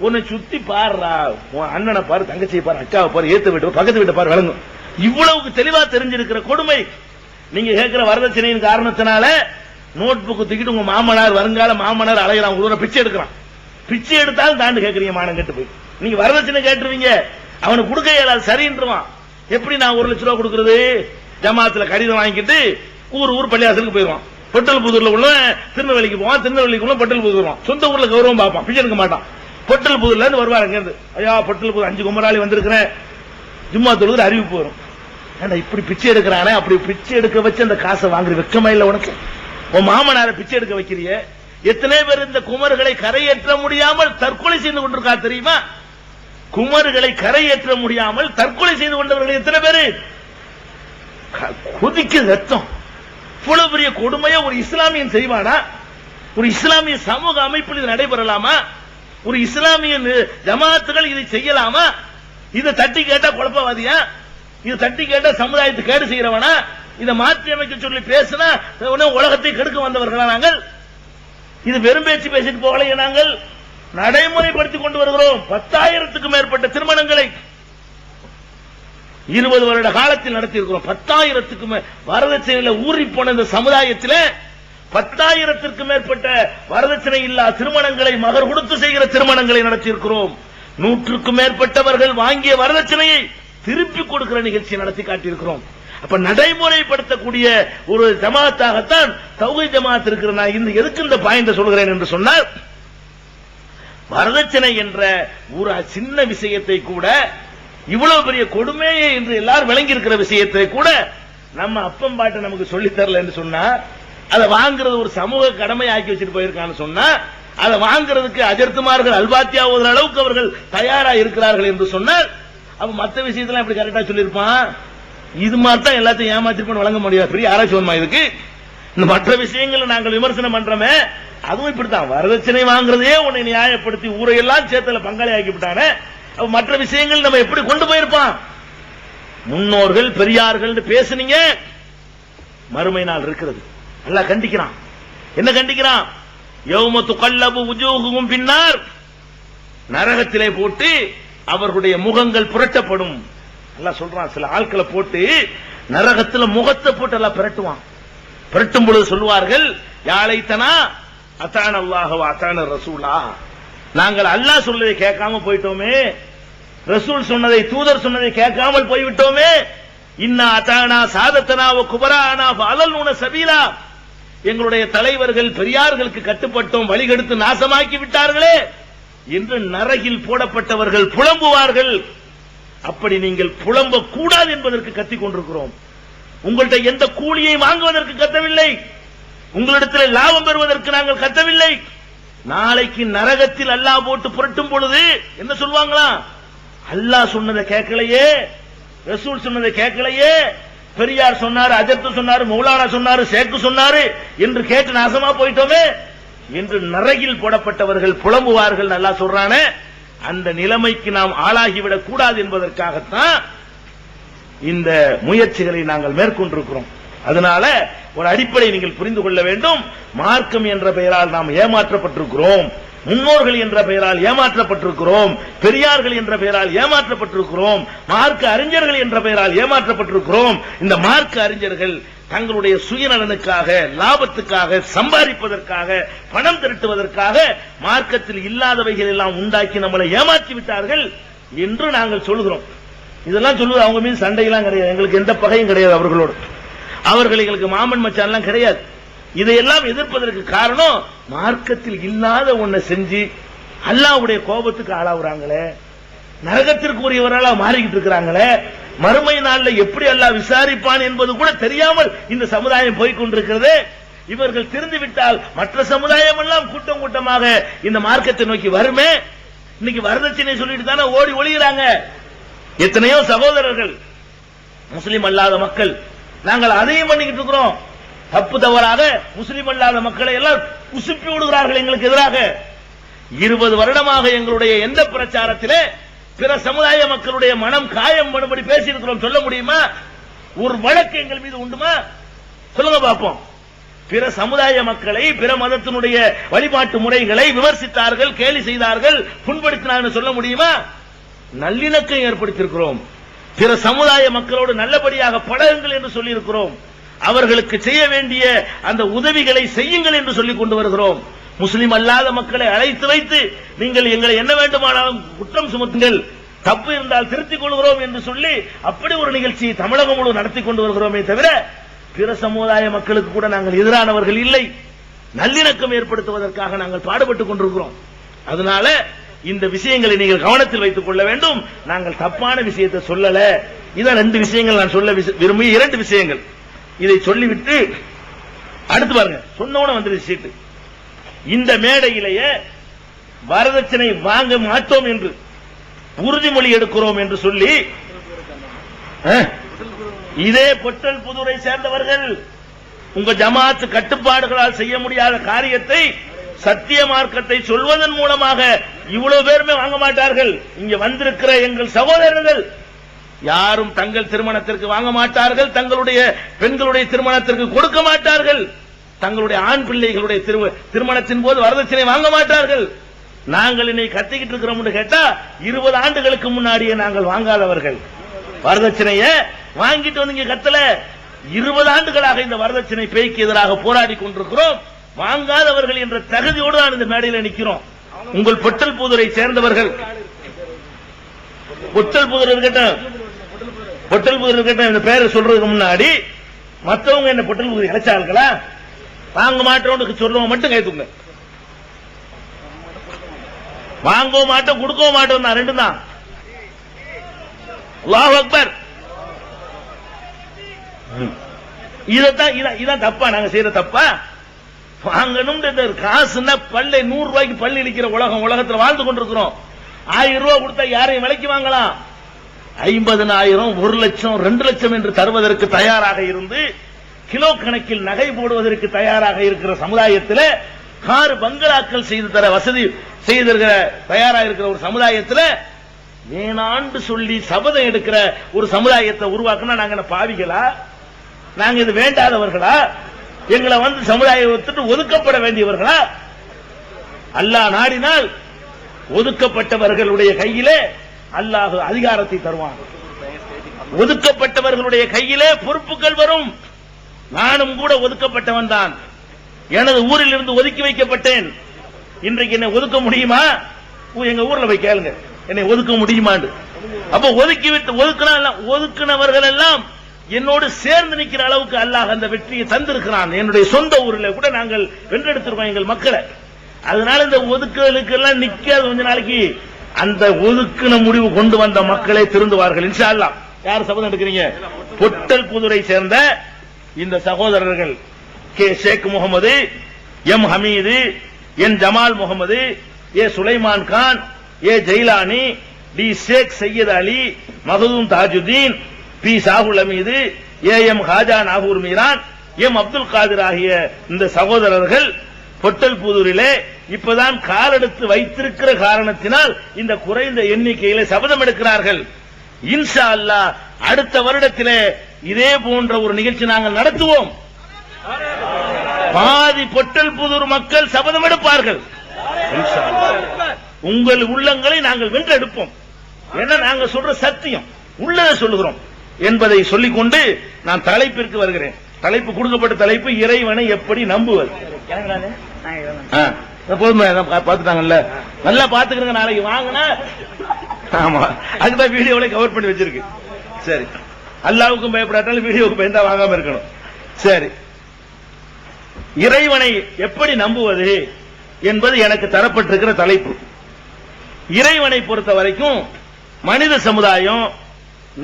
உன்னை சுத்தி பாருடா, உன் அண்ணனை பாரு, தங்கச்சியை பாரு, அக்காவை பாரு, ஏத்து வீட்டு பக்கத்து வீட்டை பாரு, வழங்கும். இவ்வளவுக்கு தெளிவா தெரிஞ்சிருக்கிற கொடுமை. நீங்க கேட்கிற வரதட்சணையின் காரணத்தினால நோட் புக் தூக்கிட்டு உங்க மாமனார், வருங்கால மாமனார் அலைகிறான், உங்களுக்கு பிச்சை எடுக்கிறான். பிச்சை எடுத்தாலும் தாண்டு கேட்கறீங்க, மானம் கெட்டு போய். நீங்க வரதட்சணை கேட்டுருவீங்க, அவனுக்கு கொடுக்க இயலாது, சரின்றான். எப்படி நான் 1 லட்சம் ரூபாய் கொடுக்கறது? ஜமாத்துல கடிதம் வாங்கிட்டு ஊர் பள்ளியாசலுக்கு போயிருவான். பொட்டல்புதூர்ல உள்ள திருநெல்வேலிக்கு போவான், திருநெல்வேலிக்கு உள்ள பொட்டல்புதூர் வருவான். சொந்த ஊர்ல கௌரவம் பார்ப்பான், பிச்சை எடுக்க மாட்டான். பொட்டல்புதூர்ல இருந்து வருவார், அங்க இருந்து, ஐயா பொட்டல்புதூர் 5 குமராளி வந்திருக்கிறேன், ஜும்மா தொழுது அறிவிப்பு வரும். ஏன்னா இப்படி பிச்சை எடுக்கிறானே, அப்படி பிச்சை எடுக்க வச்சு அந்த காசை வாங்குற வெக்கமா இல்ல உனக்கு? உன் மாமனார பிச்சை எடுக்க வைக்கிறிய. எத்தனை பேர் இந்த குமர்களை கரையேற்ற முடியாமல் தற்கொலை செய்து கொண்டிருக்கா தெரியுமா? குமர்களை கரையேற்ற முடியாமல் தற்கொலை செய்து கொண்டவர்கள் எத்தனை பேரு? கொதிக்க ரத்தம். இவ்வளவு பெரிய கொடுமையை ஒரு இஸ்லாமியன் செய்வானா? ஒரு இஸ்லாமிய சமூக அமைப்பில் இது நடைபெறலாமா? ஒரு இஸ்லாமிய ஜமாத்துகள் இதை செய்யலாமா? இதை தட்டி கேட்டா குழப்பவாதியா? இதை தட்டி கேட்டா சமுதாயத்தை கேடு செய்யறவனா? இதை மாற்றி அமைக்க சொல்லி பேசினா உலகத்தை கெடுக்க வந்தவர்களா நாங்கள்? இது வெறும் பேச்சு பேசிட்டு போகலையே, நாங்கள் நடைமுறைப்படுத்திக் கொண்டு வருகிறோம். 10,000க்கும் மேற்பட்ட திருமணங்களை 20 வருட காலத்தில் நடத்தியிருக்கிறோம். 10,000க்கும் வரதட்சணையில ஊறி போன இந்த சமுதாயத்தில் 10,000க்கும் மேற்பட்ட வரதட்சணை இல்லா திருமணங்களை, மகர் கொடுத்து செய்கிற திருமணங்களை நடத்தியிருக்கிறோம். 100க்கும் மேற்பட்டவர்கள் வாங்கிய வரதட்சணையை திருப்பி கொடுக்கிற நிகழ்ச்சியை நடத்தி காட்டியிருக்கிறோம். அப்ப நடைமுறைப்படுத்தக்கூடிய ஒரு ஜமாத்தாகத்தான் தௌஹீத் ஜமாத் இருக்கிற. நான் எதுக்கு இந்த பாயிண்ட் சொல்கிறேன் என்று சொன்னால், வரதட்சணை என்ற ஒரு சின்ன விஷயத்தை கூட, இவ்வளவு பெரிய கொடுமையை என்று எல்லாரும் விளங்கி இருக்கிற விஷயத்தை கூட நம்ம அப்பம் பாட்டை நமக்கு சொல்லி தரல என்று சொன்னா, அதை வாங்குறது ஒரு சமூக கடமை ஆக்கி வச்சுட்டு போயிருக்கான்னு சொன்னா, அதை வாங்குறதுக்கு அஜர்த்துமார்கள் அல்பாத்தியா ஓதுற அளவுக்கு அவர்கள் தயாரா இருக்கிறார்கள் என்று சொன்னால், அப்ப மற்ற விஷயத்தெல்லாம் எப்படி கரெக்டா சொல்லியிருப்பான்? இது மாதிரி தான் எல்லாத்தையும் ஏமாத்திருப்போம், வழங்க முடியாது. பெரிய ஆராய்ச்சி வருமா இதுக்கு? இந்த மற்ற விஷயங்களை நாங்கள் விமர்சனம் பண்றோமே, அதுவும் இப்படித்தான். வரதட்சணை வாங்குறதே உன்னை நியாயப்படுத்தி ஊரையெல்லாம் சேர்த்தல பங்காளி ஆக்கிவிட்டானே, மற்ற விஷயங்கள் நம்ம எப்படி கொண்டு போயிருப்பான்? முன்னோர்கள் பெரியார்கள் பேசுனீங்க, மறுமை நாள் இருக்கிறது. அல்லாஹ் கண்டிக்கிறான். என்ன கண்டிக்கிறான்? யௌம துகல்லபு வுஜூஹுஹும் பின்னார், நரகத்திலே போட்டு அவர்களுடைய முகங்கள் புரட்டப்படும். அல்லாஹ் சொல்றான், சில ஆட்களை போட்டு நரகத்தில் முகத்தை போட்டு எல்லாம் பிரட்டுவான். புரட்டும் பொழுது சொல்வார்கள், யாழைத்தனா அத்தான அல்லாஹ் வ அத்தான ரசூலா, நாங்கள் அல்லாஹ் சொல்வதை கேட்காம போயிட்டோமே, ரசூல் சொன்னதை தூதர் சொன்னதை கேட்காமல் போய்விட்டோமே, இன்னா அத்தானா சாதத்தனா வ குபரானா ஃபஅலல்லுன சபீலா, எங்களுடைய தலைவர்கள் பெரியார்களுக்கு கட்டுப்பட்டோம், வழிகெடுத்து நாசமாக்கி விட்டார்களே என்று நரகில் போடப்பட்டவர்கள் புலம்புவார்கள். அப்படி நீங்கள் புலம்ப கூடாது என்பதற்கு கத்திக் கொண்டிருக்கிறோம். உங்கள்கிட்ட எந்த கூலியை வாங்குவதற்கு கத்தவில்லை, உங்களிடத்தில் லாபம் பெறுவதற்கு நாங்கள் கத்தவில்லை. நாளைக்கு நரகத்தில் அல்லாஹ் போட்டு புரட்டும் பொழுது என்ன சொல்வாங்களா? அல்லாஹ் சொன்னதை கேட்கலையே, ரசூல் சொன்னதை கேட்கலையே, பெரியார் சொன்னாரு, அஜர்த்து சொன்னாரு, மௌலானா சொன்னாரு, சேக்கு சொன்னாரு என்று கேட்டு நாசமா போயிட்டோமே என்று நரகில் போடப்பட்டவர்கள் புலம்புவார்கள். நல்லா சொல்றானே, அந்த நிலைமைக்கு நாம் ஆளாகிவிடக் கூடாது என்பதற்காகத்தான் இந்த முயற்சிகளை நாங்கள் மேற்கொண்டிருக்கிறோம். அதனால ஒரு அடிப்படை நீங்கள் புரிந்து கொள்ள வேண்டும். மார்க்கம் என்ற பெயரால் நாம் ஏமாற்றப்பட்டிருக்கிறோம், முன்னோர்கள் என்ற பெயரால் ஏமாற்றப்பட்டிருக்கிறோம், பெரியார்கள் என்ற பெயரால் ஏமாற்றப்பட்டிருக்கிறோம், மார்க்க அறிஞர்கள் என்ற பெயரால் ஏமாற்றப்பட்டிருக்கிறோம். இந்த மார்க்க அறிஞர்கள் தங்களுடைய சுயநலனுக்காக, லாபத்துக்காக, சம்பாதிப்பதற்காக, பணம் திரட்டுவதற்காக மார்க்கத்தில் இல்லாதவைகள் எல்லாம் உண்டாக்கி நம்மளை ஏமாற்றி விட்டார்கள் என்று நாங்கள் சொல்கிறோம். இதெல்லாம் சொல்லுவது அவங்க மீது சண்டையெல்லாம் கிடையாது, எங்களுக்கு எந்த பகையும் கிடையாது அவர்களோடு. அவர்கள் எங்களுக்கு மாமன் மச்சான்லாம் கிடையாது. இதையெல்லாம் எதிர்ப்பதற்கு காரணம் மார்க்கத்தில் இல்லாத ஒன்றை செஞ்சு அல்லாஹ்வுடைய கோபத்துக்கு ஆளாவுறாங்களே, நரகத்திற்கு உரியவர்களாக மாறிக்கிட்டு இருக்கிறாங்களே, மறுமை நாளில் எப்படி அல்லாஹ் விசாரிப்பான் என்பது கூட தெரியாமல் இந்த சமுதாயம் போய்கொண்டிருக்கிறது. இவர்கள் திருந்துவிட்டால் மற்ற சமுதாயம் எல்லாம் கூட்டம் கூட்டமாக இந்த மார்க்கத்தை நோக்கி வருமே. இன்னைக்கு வரதட்சணை சொல்லிட்டு தானே ஓடி ஒளிகிறாங்க எத்தனையோ சகோதரர்கள், முஸ்லிம் அல்லாத மக்கள். நாங்கள் அதையும் பண்ணிக்கிட்டு இருக்கிறோம். தப்பு தவறாக முஸ்லிம் அல்லாத மக்களை எல்லாம் உசுப்பி விடுகிறார்கள் எங்களுக்கு எதிராக. 20 வருடமாக எங்களுடைய எந்த பிரச்சாரத்திலே பிற சமுதாய மக்களுடைய மனம் காயம் படும்படி பேசியிருக்கிறோம் சொல்ல முடியுமா? ஒரு வழக்கு எங்கள் மீது உண்டுமா? சொல்லுங்க பார்ப்போம். பிற சமுதாய மக்களை, பிற மதத்தினுடைய வழிபாட்டு முறைகளை விமர்சித்தார்கள், கேலி செய்தார்கள், புண்படுத்தினார்கள் சொல்ல முடியுமா? நல்லிணக்கம் ஏற்படுத்தியிருக்கிறோம். பிற சமுதாய மக்களோடு நல்லபடியாக பழகுங்கள் என்று சொல்லியிருக்கிறோம். அவர்களுக்கு செய்ய வேண்டிய அந்த உதவிகளை செய்யுங்கள் என்று சொல்லிக் கொண்டு வருகிறோம். முஸ்லிம் அல்லாத மக்களை அழைத்து வைத்து நீங்கள் எங்களை என்ன வேண்டுமானாலும் குற்றம் சுமத்துங்கள், தப்பு இருந்தால் திருத்திக் கொள்கிறோம் என்று சொல்லி அப்படி ஒரு நிகழ்ச்சியை தமிழகம் முழு நடத்தி கொண்டு வருகிறோமே தவிர பிற சமுதாய மக்களுக்கு கூட நாங்கள் எதிரானவர்கள் இல்லை. நல்லிணக்கம் ஏற்படுத்துவதற்காக நாங்கள் பாடுபட்டுக் கொண்டிருக்கிறோம். அதனால இந்த விஷயங்களை நீங்கள் கவனத்தில் வைத்துக் கொள்ள வேண்டும். நாங்கள் தப்பான விஷயத்தை சொல்லல. இதான் 2 விஷயங்கள் நான் சொல்ல விரும்பிய 2 விஷயங்கள். இதை சொல்லிவிட்டு அடுத்து பாருங்க, சொன்னவன வந்துருச்சு சீட்டு. இந்த மேடையிலேயே வரதட்சணை வாங்க மாட்டோம் என்று உறுதிமொழி எடுக்கிறோம் என்று சொல்லி இதே பொட்டல் புதூரை சேர்ந்தவர்கள் உங்க ஜமாத் கட்டுப்பாடுகளால் செய்ய முடியாத காரியத்தை சத்திய மார்க்கத்தை சொல்வதன் மூலமாக இவ்வளவு பேருமே வாங்க மாட்டார்கள். இங்க வந்திருக்கிற எங்கள் சகோதரர்கள் யாரும் தங்கள் திருமணத்திற்கு வாங்க மாட்டார்கள், தங்களுடைய பெண்களுடைய திருமணத்திற்கு கொடுக்க மாட்டார்கள், தங்களுடைய ஆண் பிள்ளைகளுடைய திருமணத்தின் போது வரதட்சணை வாங்க மாட்டார்கள். நாங்கள் இன்னைக்கு கத்திக்கிட்டு இருக்கிறோம் கேட்டா 20 ஆண்டுகளுக்கு முன்னாடியே நாங்கள் வாங்காதவர்கள். வரதட்சணைய வாங்கிட்டு வந்து இங்க கத்தல. 20 ஆண்டுகளாக இந்த வரதட்சணை பேய்க்கு எதிராக போராடி கொண்டிருக்கிறோம். வாங்காதவர்கள் என்ற தகுதியோடு தான் இந்த மேடையில் நிற்கிறோம். உங்கள் பொட்டல் புதூரை சேர்ந்தவர்கள், பொட்டல் புதூர் இருக்கட்டும், பொட்டல் புதூர் இருக்கட்டும், இந்த பேரை சொல்றதுக்கு முன்னாடி மற்றவங்க என்ன பொட்டல் புதூர் இழைச்சார்களா? வாங்க மாட்டோம் சொல்றவங்க மட்டும் கைத்துங்க. வாங்கவும் மாட்டோம் கொடுக்கவும் மாட்டோம் தான், 2 தான். அல்லாஹ் அக்பர். இதான் தப்பா? நாங்க செய்யற தப்பா? வாங்கணும் காசுன்னா பல்லை 100 ரூபாய்க்கு பள்ளி இழிக்கிற உலகத்தில் வாழ்ந்து கொண்டிருக்கிறோம். 1000 ரூபாய் கொடுத்தா யாரையும் விலைக்கு வாங்கலாம். 50,000, 1 லட்சம், 2 லட்சம் என்று தருவதற்கு தயாராக இருந்து கிலோ கணக்கில் நகை போடுவதற்கு தயாராக இருக்கிற சமுதாயத்தில், கார் பங்களாக்கள் செய்து தர வசதி செய்து தயாராக இருக்கிற ஒரு சமுதாயத்தில் வேணாண்டு சொல்லி சபதம் எடுக்கிற ஒரு சமுதாயத்தை உருவாக்குனா நாங்க என்ன பாவிகளா? நாங்க இது வேண்டாதவர்களா? எங்களை வந்து சமுதாயத்துக்கு ஒதுக்கப்பட வேண்டியவர்களா? அல்லாஹ் நாடினால் ஒதுக்கப்பட்டவர்களுடைய கையிலே அல்லாஹ் அதிகாரத்தை தருவான். ஒதுக்கப்பட்டவர்களுடைய கையிலே பொறுப்புகள் வரும். நானும் கூட ஒதுக்கப்பட்டவன் தான். எனது ஊரில் இருந்து ஒதுக்கி வைக்கப்பட்டேன். இன்றைக்கு என்னை ஒதுக்க முடியுமா? எங்க ஊர்ல போய் கேளுங்க, என்னை ஒதுக்க முடியுமான்னு. அப்ப ஒதுக்கினவர்கள் எல்லாம் என்னோடு சேர்ந்து நிற்கிற அளவுக்கு அல்லாஹ் அந்த வெற்றியை தந்திருக்கிறான். என்னுடைய சொந்த ஊரில் கூட நாங்கள் வென்றெடுத்திருக்கோம் எங்கள் மக்களை. அதனால இந்த ஒதுக்குதலுக்கு எல்லாம் நிக்காது. கொஞ்ச நாளைக்கு அந்த ஒதுக்கின முடிவு கொண்டு வந்த மக்களே திருந்துவார்கள் இன்ஷா அல்லாஹ். யார் சபதம் எடுக்கிறீங்க? பொட்டல் புதுரை சேர்ந்த இந்த சகோதரர்கள் K Sheikh Mohammed, M Hameed, N Jamal Mohammed, A Sulaiman Khan, A Jailani, T Sheikh Syed Ali, Makhdoom Tajuddin, P Shahul Hameed, A M Haja Nagore Meeran, M Abdul Kadir ஆகிய இந்த சகோதரர்கள் பொட்டல் புதூரிலே இப்பதான் காலெடுத்து வைத்திருக்கிற காரணத்தினால் இந்த குறைந்த எண்ணிக்கையில சபதம் எடுக்கிறார்கள். இன்ஷா அல்லாஹ் அடுத்த வருடத்திலே இதே போன்ற ஒரு நிகழ்ச்சி நாங்கள் நடத்துவோம். பாதி பொட்டல் புதூர் மக்கள் சபதம் எடுப்பார்கள். உங்கள் உள்ளங்களை நாங்கள் வென்றெடுப்போம். என்ன நாங்க சொல்ற சத்தியம் உள்ளதை சொல்லுகிறோம் என்பதை சொல்லிக்கொண்டு நான் தலைப்பிற்கு வருகிறேன். தலைப்பு கொடுக்கப்பட்ட தலைப்பு இறைவனை எப்படி நம்புவது. பாத்துட்டாங்கல்ல, நல்லா பாத்துக்கிறங்க. நாளைக்கு வாங்கினா ஆமா அதுதான் வீடியோல கவர் பண்ணி வச்சிருக்கு. சரி, அல்லாவுக்கும் பயப்படாட்டாலும் வீடியோவுக்கு பயந்தா வாங்காம இருக்கணும். சரி, இறைவனை எப்படி நம்புவது என்பது எனக்கு தரப்பட்டிருக்கிற தலைப்பு. இறைவனை பொறுத்த வரைக்கும் மனித சமுதாயம்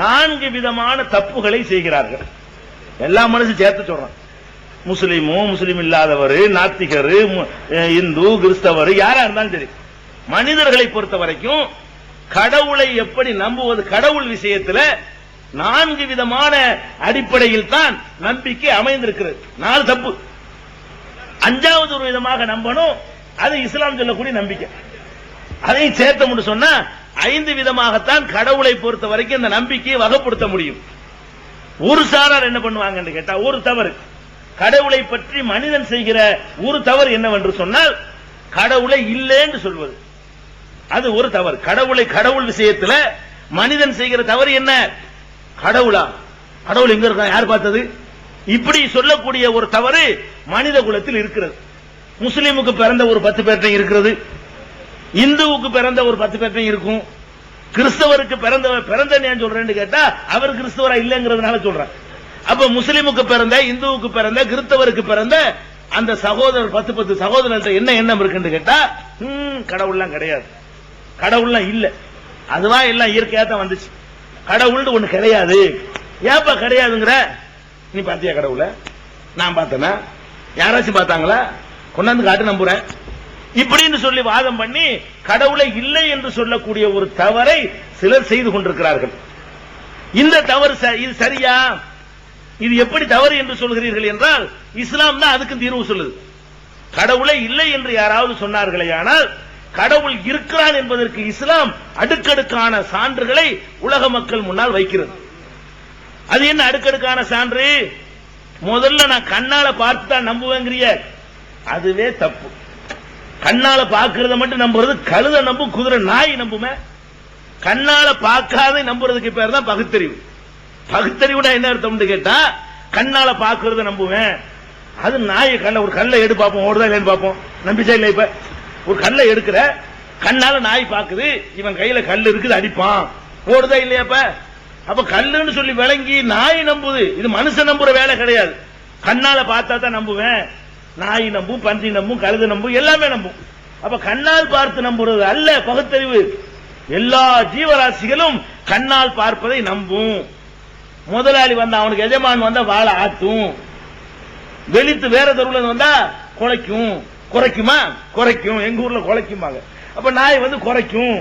4 விதமான தப்புகளை செய்கிறார்கள். எல்லா மனுஷன் சேர்த்து சொல்றான். முஸ்லிமும் முஸ்லிம் இல்லாதவர், நாத்திகர், இந்து, கிறிஸ்தவர், யாரா இருந்தாலும் சரி, மனிதர்களை பொறுத்த வரைக்கும் கடவுளை எப்படி நம்புவது, கடவுள் விஷயத்தில் 4 விதமான அடிப்படையில் தான் நம்பிக்கை அமைந்திருக்கிறது. 4 தப்பு. 5வது ஒரு விதமாக நம்பணும். அது இஸ்லாம் சொல்லக்கூடிய நம்பிக்கை. அதையும் சேர்த்த சொன்னா 5 விதமாகத்தான் கடவுளை பொறுத்த வரைக்கும் இந்த நம்பிக்கையை வகைப்படுத்த முடியும். ஒரு சாரார் என்ன பண்ணுவாங்க கேட்டா, ஒரு தவறு கடவுளை பற்றி மனிதன் செய்கிற ஒரு தவறு என்னவென்று சொன்னால் கடவுளை இல்லைன்னு சொல்வது. அது ஒரு தவறு. கடவுள் விஷயத்துல மனிதன் செய்கிற தவறு என்ன? கடவுளா, கடவுள் எங்க இருக்கா, யார் பார்த்தது, இப்படி சொல்லக்கூடிய ஒரு தவறு மனித குலத்தில் இருக்கிறது. முஸ்லீமுக்கு பிறந்த ஒரு 10 பேர்ட்ட இருக்கிறது, இந்துவுக்கு பிறந்த ஒரு 10 பேர்ட்ட இருக்கும், கிறிஸ்தவருக்கு பிறந்த ஏன் சொல்றேன்னு கேட்டா அவர் கிறிஸ்தவரா இல்லங்கிறதுனால சொல்றேன். அப்ப முஸ்லிமுக்கு பிறந்த, இந்துவுக்கு பிறந்த, கிறிஸ்தவருக்கு பிறந்த அந்த சகோதரர் 10 சகோதரர்கிட்ட என்ன எண்ணம் இருக்குன்னு கேட்டா, கடவுள்லாம் கிடையாது, கடவுள்லாம் இல்ல, அதுவா எல்லாம் இயற்கையா தான் வந்துச்சு, கடவுள் ஒண்ணு கிடையாது. ஏப்பா கிடையாதுங்கிற? நீ பாத்தியா கடவுள? நான் பார்த்தேனா? யாராச்சும் பார்த்தாங்களா? கொண்டாந்து காட்டு நம்புறேன் இப்படின்னு சொல்லி வாதம் பண்ணி கடவுளை இல்லை என்று சொல்லக்கூடிய ஒரு தவறை சிலர் செய்து கொண்டிருக்கிறார்கள். இந்த தவறு இது சரியா? இது எப்படி தவறு என்று சொல்கிறீர்கள் என்றால் இஸ்லாம் தான் அதுக்கு தீர்வு சொல்லுது. கடவுளை இல்லை என்று யாராவது சொன்னார்களே ஆனால் கடவுள் இருக்கிறான் என்பதற்கு இஸ்லாம் அடுக்கடுக்கான சான்றுகளை உலக மக்கள் முன்னால் வைக்கிறது. அது என்ன அடுக்கடுக்கான சான்று? முதல்ல நான் கண்ணால பார்த்து தான் நம்புவேங்கிறிய, அதுவே தப்பு. கண்ணால பார்க்கறத மட்டும் நம்புறது கழுத நம்பும், குதிரை நாய் நம்புமே. கண்ணால பார்க்காத நம்புறதுக்கு பேர் தான் பகுத்தறிவு. பகுத்தறிவுனா என்ன அர்த்தம் கேட்டா, கண்ணால பார்க்கறத நம்புவேன். அது நாயை ஒரு கல்லை எடுத்து பார்ப்போம், ஓடுதா இல்லைன்னு பார்ப்போம். நம்பிச்சா இல்ல? இப்ப ஒரு கல்லை எடுக்கிற, கண்ணால நாய் பாக்குது, இவன் கையில கல் இருக்குது, அடிப்பான், ஓடுதா இல்லையாப்ப? அப்ப கல்லுன்னு சொல்லி விளங்கி நாய் நம்புது. இது மனுஷன் நம்புற வேலை கிடையாது. கண்ணால பார்த்தா தான் நம்புவேன். நாய் நம்பும், பன்றி நம்பும், கழுது நம்பும், எல்லாமே நம்பும். அப்ப கண்ணால் பார்த்து நம்புறது அல்ல பகுத்தறிவு. எல்லா ஜீவராசிகளும் கண்ணால் பார்ப்பதை நம்பும். முதலாளி வந்தா, அவனுக்கு எஜமான் வந்தா வாழை ஆட்டும், வெளித்து வேற தெருவுல வந்தா குலைக்கும். குறைக்குமா? குறைக்கும். எங்க ஊர்ல குலைக்குமாங்க. அப்ப நாய் குறைக்கும்.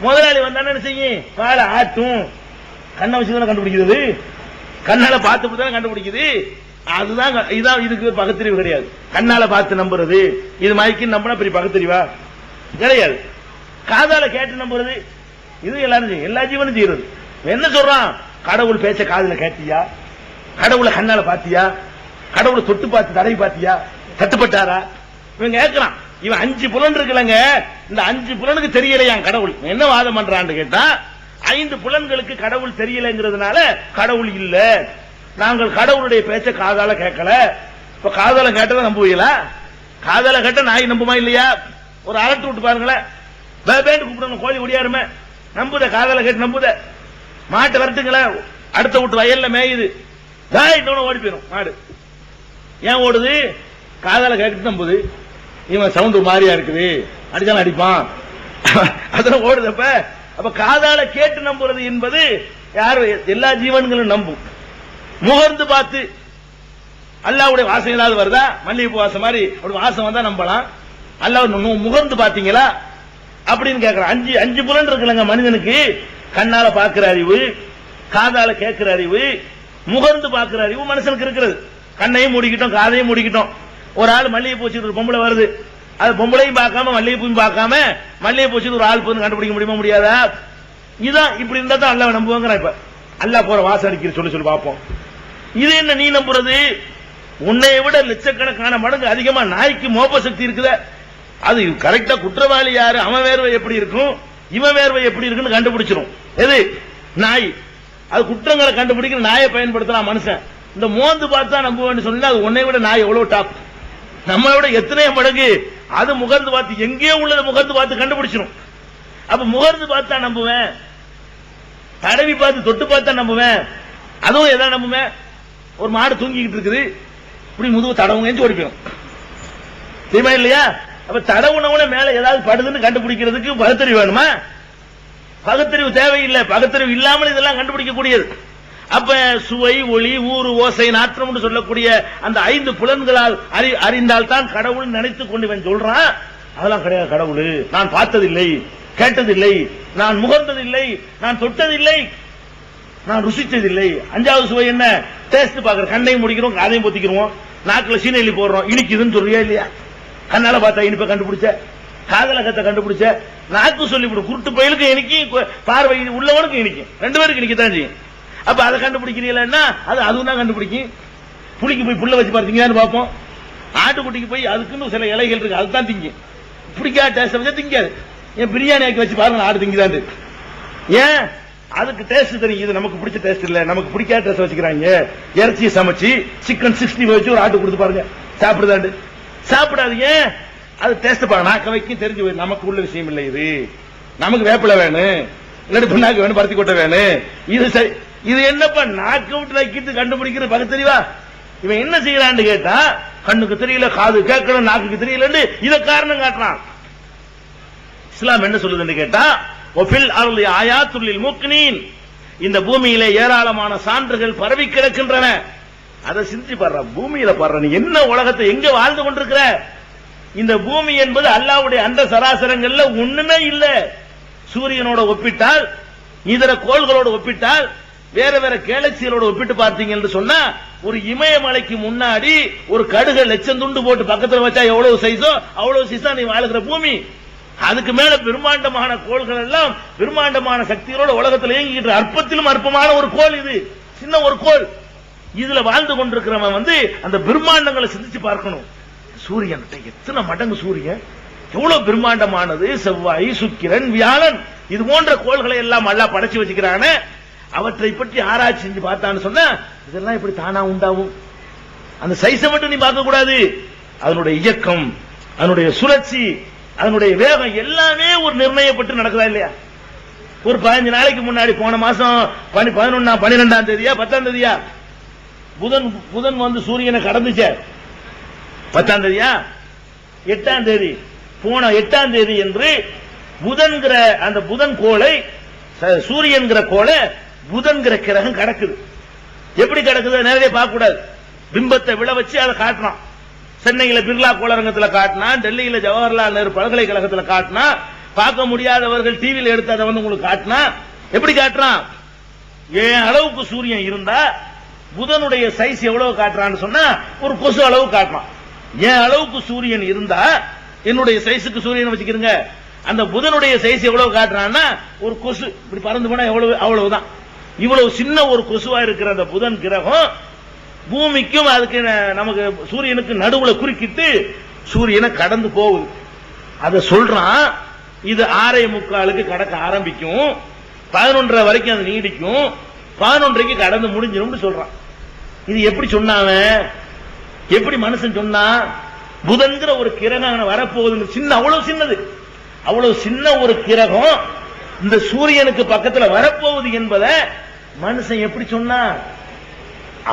முதலாளி வந்தா என்ன செய்யும்? வாழை ஆட்டும். கண்ணை வச்சுதானே கண்டுபிடிக்கிறது, கண்ணால பார்த்து தானே கண்டுபிடிக்குது. அதுதான் இதான் இதுக்கு பகுத்தறிவு கிடையாது. கண்ணால பார்த்து நம்புறது, இது மைக்கு நம்பினா பெரிய பகுத்தறிவா? கிடையாது. காதால கேட்டு நம்புறது, இது எல்லாரும் எல்லா ஜீவனும் செய்யறது. என்ன சொல்றான்? கடவுள் பேச்ச காதுல கேட்டியா? கடவுளை கண்ணால பாத்தியா? கடவுளை தொட்டு பார்த்து தடவி பாத்தியா? தட்டுப்பட்டாரா? இவன் கேட்கிறான். இவன் 5 புலன் இருக்குல்லங்க, இந்த 5 புலனுக்கு தெரியலையா கடவுள்? என்ன வாதம் பண்றான்னு கேட்டா, 5 புலன்களுக்கு கடவுள் தெரியலங்கிறதுனால கடவுள் இல்ல. நாங்கள் கடவுளுடைய பேச்ச காதால கேட்கல. இப்ப காதால கேட்டதை நம்புவீங்களா? காதால கேட்ட நாய் நம்புமா இல்லையா? ஒரு அரட்டு விட்டு பாருங்களேன், பேபேன்னு கூப்பிடுங்க, கோழி ஒடியாருமே, நம்புத? காதால கேட்டு நம்புத? மாட்டை வரட்டுங்களா, அடுத்த விட்டு வயல்ல மேயுது, ஓடி போயிடும் மாடு. ஏன் ஓடுது? காதால கேட்டு நம்புது. இவன் சவுண்ட் மாறியா இருக்குது, அடிச்சாலும் அடிப்பான், அதெல்லாம் ஓடுதப்ப. அப்ப காதால கேட்டு நம்புறது என்பது யாரு? எல்லா ஜீவன்களும் நம்பும். முகர்ந்து பார்த்து அல்லாஹ்வுடைய வாசம் ஏதாவது வருதா? மல்லிகைப்பூ வாசம் மாதிரி ஒரு வாசம் வந்தா நம்பலாம். அல்லாஹ் முகர்ந்து பாத்தீங்களா அப்படின்னு கேட்கிறான். அஞ்சு புலன் இருக்குல்லங்க மனிதனுக்கு. கண்ணால பாக்குற அறிவு, காதால கேட்கிற அறிவு, முகர்ந்து பாக்குற அறிவு மனுஷனுக்கு இருக்கிறது. கண்ணையும் மூடிக்கிட்டோம், காதையும் மூடிக்கிட்டோம். ஒரு ஆள் மல்லிகைப்பூ வச்சுட்டு ஒரு பொம்பளை வருது, அது பொம்பளையும் பார்க்காம மல்லிகைப்பூயும் பார்க்காம மல்லிகைப்பூ வச்சுட்டு ஒரு ஆள் போய் கண்டுபிடிக்க முடியுமா? முடியாதா? இதான் இப்படி இருந்தா தான் அல்லாஹ் நம்புவாங்க. இப்ப அல்லாஹ் போற வாசம் அடிக்கிற சொல்லி பார்ப்போம். இது என்ன நீ நம்புறது? உன்னை விட லட்சக்கணக்கான மடங்கு அதிகமா நாய்க்கு மோப்ப சக்தி இருக்குத. அது கரெக்டா குற்றவாளி யாரு, அவன் வேர்வை எப்படி இருக்கும், இவன் வேர்வை எப்படி இருக்குன்னு கண்டுபிடிச்சிடும். எது? நாய். அது குற்றங்களை கண்டுபிடிக்கிற நாயை பயன்படுத்தலாம் மனுஷன். இந்த மோந்து பார்த்தா நம்புவேன்னு சொன்னா அது உன்னை விட நாய் எவ்வளவு டாப், நம்ம விட எத்தனையோ மடங்கு. அது முகர்ந்து பார்த்து எங்கேயோ உள்ளது முகர்ந்து பார்த்து கண்டுபிடிச்சிடும். அப்ப முகர்ந்து பார்த்தா நம்புவேன், தடவி பார்த்து தொட்டு பார்த்தா நம்புவேன். அதுவும் எதாவது நம்புவேன். ஒரு மாடு தூங்கிக்கிட்டு இருக்குது, இப்படி முதுகு தடவுங்க ஓடி போயிடும், தெரியுமா இல்லையா? அப்ப தடவுனவுல மேல ஏதாவது படுதுன்னு கண்டுபிடிக்கிறதுக்கு பகுத்தறிவு வேணுமா? பகுத்தறிவு தேவையில்லை. பகுத்தறிவு இல்லாமல் இதெல்லாம் கண்டுபிடிக்கக்கூடியது. அப்ப சுவை, ஒளி, ஊறு, ஓசை, நாற்றம் சொல்லக்கூடிய அந்த 5 புலன்களால் அறிந்தால் தான் கடவுள் நினைத்துக் கொண்டு இவன் சொல்றான். அதெல்லாம் கிடையாது. கடவுள் நான் பார்த்ததில்லை, கேட்டதில்லை, நான் முகர்ந்ததில்லை, நான் தொட்டதில்லை, நான் ருசிச்சதில்லை. 5வது சுவை என்ன? டேஸ்ட் பாக்குற. கண்ணையும் முடிக்கிறோம், காதையும் பொத்திக்கிறோம், நாக்குல சீனெல்லி போடுறோம், இனிக்குதுன்னு சொல்றியா இல்லையா? கண்ணால பார்த்தா இனிப்ப கண்டுபிடிச்ச, காதல கத்த கண்டுபிடிச்ச, நாக்கு சொல்லிவிடும். குருட்டு பயிலுக்கு இனிக்கும், பார்வை உள்ளவனுக்கு இனிக்கும், 2 பேருக்கு இனிக்கத்தான் செய்யும். அப்ப அதை கண்டுபிடிக்கிறீங்களா? அதுவும் தான் கண்டுபிடிக்கும். புளிக்கு போய் புள்ள வச்சு பார்த்தீங்கன்னு பார்ப்போம். ஆட்டுக்குட்டிக்கு போய் அதுக்குன்னு சில இலைகள் இருக்கு, அதுதான் திங்கும். பிடிக்காத டேஸ்ட் வச்சா திங்காது. ஏன் பிரியாணி ஆக்கி வச்சு பாருங்க, ஆடு திங்குதாண்டு. ஏன்? அதுக்கு டேஸ்ட் தெரியும். இது நமக்கு பிடிச்ச டேஸ்ட் இல்ல, நமக்கு பிடிக்காத டேஸ்ட் வச்சுக்கிறாங்க. இறைச்சியை சமைச்சு சிக்கன் 60 வச்சு ஒரு ஆட்டு கொடுத்து பாருங்க, சாப்பிடுதாண்டு? சாப்பிடாதீங்க. அது டேஸ்ட் பாருங்க, நாக்க வைக்கும் தெரிஞ்சு போய் நமக்கு உள்ள விஷயம் இல்லை. இது நமக்கு வேப்பில வேணும், இல்லாட்டி புண்ணாக்கு வேணும், பருத்தி கொட்டை வேணும். இது சரி. இது என்னப்பா நாக்கு விட்டு வைக்கிட்டு கண்டுபிடிக்கிற பகுத்தறிவா? இவன் என்ன செய்யறான்னு கேட்டா, கண்ணுக்கு தெரியல, காது கேட்கணும், நாக்குக்கு தெரியலன்னு இத காரணம் காட்டுறான். இஸ்லாம் என்ன சொல்லுதுன்னு கேட்டா, ஒஃபில் அர்லி ஆயாத்துல் முக்மினீன், இந்த பூமியிலே ஏராளமான சான்றுகள் பரவி கிடக்கின்றன. அதை சிந்திச்சு பாடுற, பூமியில பாடுற, நீ என்ன உலகத்தை எங்க வாழ்ந்து கொண்டிருக்கிற? இந்த பூமி என்பது அல்லாஹ்வுடைய அந்த சராசரங்கள்ல ஒண்ணுமே இல்ல. சூரியனோட ஒப்பிட்டால், இதர கோள்களோட ஒப்பிட்டால், வேற வேற கேலக்சிகளோட ஒப்பிட்டு பார்த்தீங்கன்னு சொன்னா, ஒரு இமயமலைக்கு முன்னாடி ஒரு கடுகு லட்சம் துண்டு போட்டு பக்கத்துல வச்சா எவ்வளவு சைஸோ அவ்வளவு சைஸா நீ வாழ்கிற பூமி. அதுக்கு மேல பிரம்மாண்டமான கோள்கள் எல்லாம் பிரம்மாண்டமான சக்திகளோட உலகத்தில் இயங்கிட்டு, அற்பத்திலும் அற்பமான ஒரு கோள் இது, சின்ன ஒரு கோள். இதுல வாழ்ந்து கொண்டிருக்கிறவன் அந்த பிரம்மாண்டங்களை சிந்திச்சு பார்க்கணும். சூரியன் எத்தனை மடங்கு சூரியன், எவ்வளவு பிரம்மாண்டமானது. செவ்வாய், சுக்கிரன், வியாழன், இது போன்ற கோள்களை எல்லாம் அல்லாஹ் படைச்சு வச்சுக்கிறான. அவற்றை பற்றி ஆராய்ச்சி செஞ்சு பார்த்தான்னு சொன்னா, இதெல்லாம் இப்படி தானா உண்டாகும். அந்த சைஸை மட்டும் நீ பார்க்க கூடாது, அதனுடைய இயக்கம், அதனுடைய சுழற்சி, அதனுடைய வேகம் எல்லாமே ஒரு நிர்ணயப்பட்டு நடக்குதா இல்லையா? ஒரு 15 நாளைக்கு முன்னாடி, போன மாசம் 12ஆம் தேதியா 10ஆம் தேதியா புதன் சூரியனை கடந்துச்ச, 10ஆம் தேதியா 8ஆம் தேதி, போன 8ஆம் தேதி என்று புதன்கிற அந்த புதன் கோளை, சூரியன்கிற கோளை புதன்கிற கிரகம் கடக்குது. எப்படி கடக்குது? நேரடியாக பார்க்க கூடாது, பிம்பத்தை விழ வச்சு அதை காட்டுறான். சென்னையில பிர்லா கோளரங்கத்தில் காட்டினா, டெல்லியில ஜவஹர்லால் நேரு பல்கலைக்கழகத்தில் காட்டினா, பார்க்க முடியாதவர்கள் டிவியில் எடுத்து அதை உங்களுக்கு காட்டினா, எப்படி காட்டுறான்? என் அளவுக்கு சூரியன் இருந்தா புதனுடைய சைஸ் எவ்வளவு காட்டுறான்னு சொன்னா, ஒரு கொசு அளவு காட்டுறான். என் அளவுக்கு சூரியன் இருந்தா, என்னுடைய சைஸுக்கு சூரியனை வச்சுக்கிறீங்க, அந்த புதனுடைய சைஸ் எவ்வளவு காட்டுறான்னா, ஒரு கொசு இப்படி பறந்து போனா எவ்வளவு, அவ்வளவுதான். இவ்வளவு சின்ன ஒரு கொசுவா இருக்கிற அந்த புதன் கிரகம் பூமிக்கும் அதுக்கு நமக்கு சூரியனுக்கு நடுவுல குறுக்கிட்டு சூரியனை கடந்து போகுது. அதை சொல்றான். இது 6:45 கடக்க ஆரம்பிக்கும், 11:30 வரைக்கும் அது நீடிக்கும், 11:30 கடந்து முடிஞ்சிடும் சொல்றான். இது எப்படி சொன்னாங்க? எப்படி மனுஷன் சொன்னா? புதன்கிற ஒரு கிரகம் வரப்போகுது, சின்ன, அவ்வளவு சின்னது, அவ்வளவு சின்ன ஒரு கிரகம் இந்த சூரியனுக்கு பக்கத்துல வரப்போகுது என்பதை மனுஷன் எப்படி சொன்னா?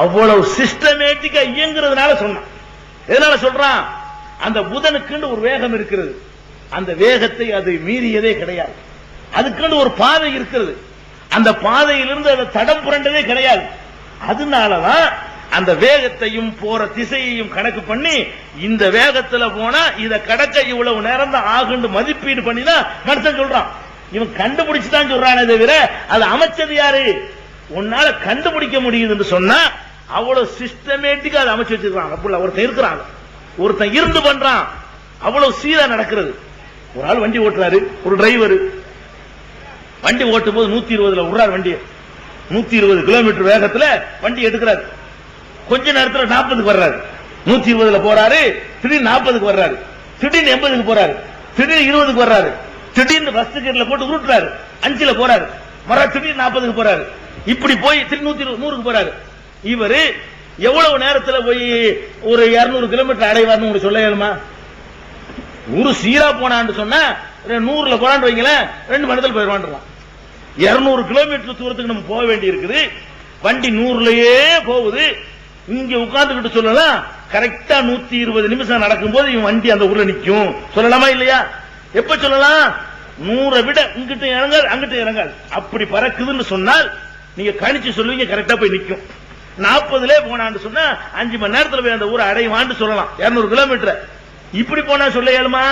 அவ்வளவு சிஸ்டமேட்டிக்கா இயங்குறதுனால சொன்னான். எதனால சொல்றான்? அந்த புதனுக்குன்னு ஒரு வேகம் இருக்கிறது, அந்த வேகத்தை அது மீறியதே கிடையாது. அதுக்குன்னு ஒரு பாதை இருக்கிறது, அந்த பாதையிலிருந்து அதை தடம் புரண்டதே கிடையாது. அதனாலதான் அந்த வேகத்தையும் போற திசையையும் கணக்கு பண்ணி இந்த வேகத்துல போனா இத கடக்க இவ்வளவு நேரம் தான் ஆகுன்னு மதிப்பீடு பண்ணிதான் மனுஷன் சொல்றான். இவன் கண்டுபிடிச்சுதான் சொல்றானே தவிர அது அமைச்சது யாரு? உன்னால கண்டுபிடிக்க முடியுதுன்னு சொன்னா அவ்வளவு சிஸ்டமேட்டிக்கா அதை அமைச்சு வச்சிருக்காங்க. ஒருத்தன் இருக்கிறாங்க, ஒருத்தன் இருந்து பண்றான், அவ்வளவு சீரா நடக்கிறது. ஒரு ஆள் வண்டி ஓட்டுறாரு, ஒரு டிரைவர் வண்டி ஓட்டும் போது 120 விடுறாரு வண்டியை, 120 கிலோமீட்டர் வேகத்துல வண்டி எடுக்கிறாரு. கொஞ்ச நேரத்தில் 40க்கு வர்றாரு, 120 போறாரு, திடீர்னு 40க்கு வர்றாரு, திடீர்னு 80க்கு போறாரு, திடீர்னு 20க்கு வர்றாரு, திடீர்னு ஃபர்ஸ்ட் கியர்ல போட்டு உருட்டுறாரு, 5ல போறாரு, மற திடீர்னு 40க்கு போறாரு, இப்படி போய் திடீர்னு 100க்கு போறாரு. இவரு எவ்வளவு நேரத்தில் போய் ஒரு 200 கிலோமீட்டர் அடைவார்னு உங்களுக்கு சொல்ல இயலுமா? ஒரு சீரா போனான்னு சொன்னா 100ல போறான்னு வைங்களேன், 2 மணி நேரத்தில் போயிடுவான். 200 கிலோமீட்டர் தூரத்துக்கு நம்ம போக வேண்டி இருக்குது, வண்டி 100லயே போகுது. இங்க உட்கார்ந்துகிட்டு சொல்லலாம், கரெக்டா 120 நிமிஷம் நடக்கும் போது இவன் வண்டி அந்த ஊர்ல நிக்கும் சொல்லலாமா இல்லையா? எப்ப சொல்லலாம்? 100 விட இங்கிட்ட இறங்காது அங்கிட்ட இறங்காது, அப்படி பறக்குதுன்னு சொன்னால் நீங்க கணிச்சு சொல்லுவீங்க, கரெக்டா போய் நிக்கும். 40ல போனான்னு சொன்னா 5 மணி நேரத்தில் போய் அந்த ஊரை அடைவான்னு சொல்லலாம், 200 கிலோமீட்டர். இப்படி போனா சொல்ல இயலுமா?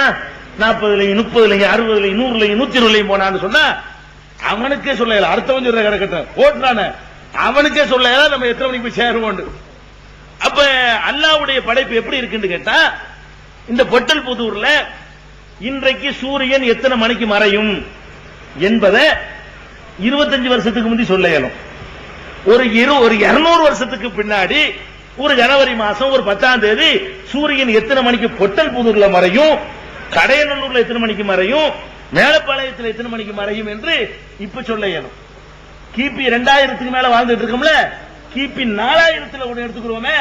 40லயும் 30லயும் 60லயும் 100லயும் 120லயும் போனான்னு சொன்னா அவனுக்கே சொல்ல இயல. அடுத்தவன் சொல்ற கிடக்கட்டும் ஓட்டுறான அவனுக்கே சொல்ல இயல நம்ம எத்தனை மணிக்கு போய் சேருவோம். அப்ப அல்லாஹ்வுடைய படைப்பு எப்படி இருக்குன்னு கேட்டா, இந்த பொட்டல் புதூர்ல இன்றைக்கு சூரியன் எத்தனை மணிக்கு மறையும் என்பதை 25 வருஷத்துக்கு முந்தி சொல்ல இயலும். ஒரு 200 வருஷத்துக்கு பின்னாடி ஒரு ஜனவரி மாசம் ஒரு 10ஆம் தேதி சூரியன் எத்தனை மணிக்கு பொட்டல் புதூர்ல மறையும், கடையநல்லூர்ல எத்தனை மணிக்கு மறையும், மேலப்பாளையத்தில் எத்தனை மணிக்கு மறையும் என்று இப்ப சொல்ல இயலும். கிபி 2000க்கு மேல வாழ்ந்துட்டு இருக்கோம்ல, கிபி 4000 ஒன்று எடுத்துக்கிறோமே,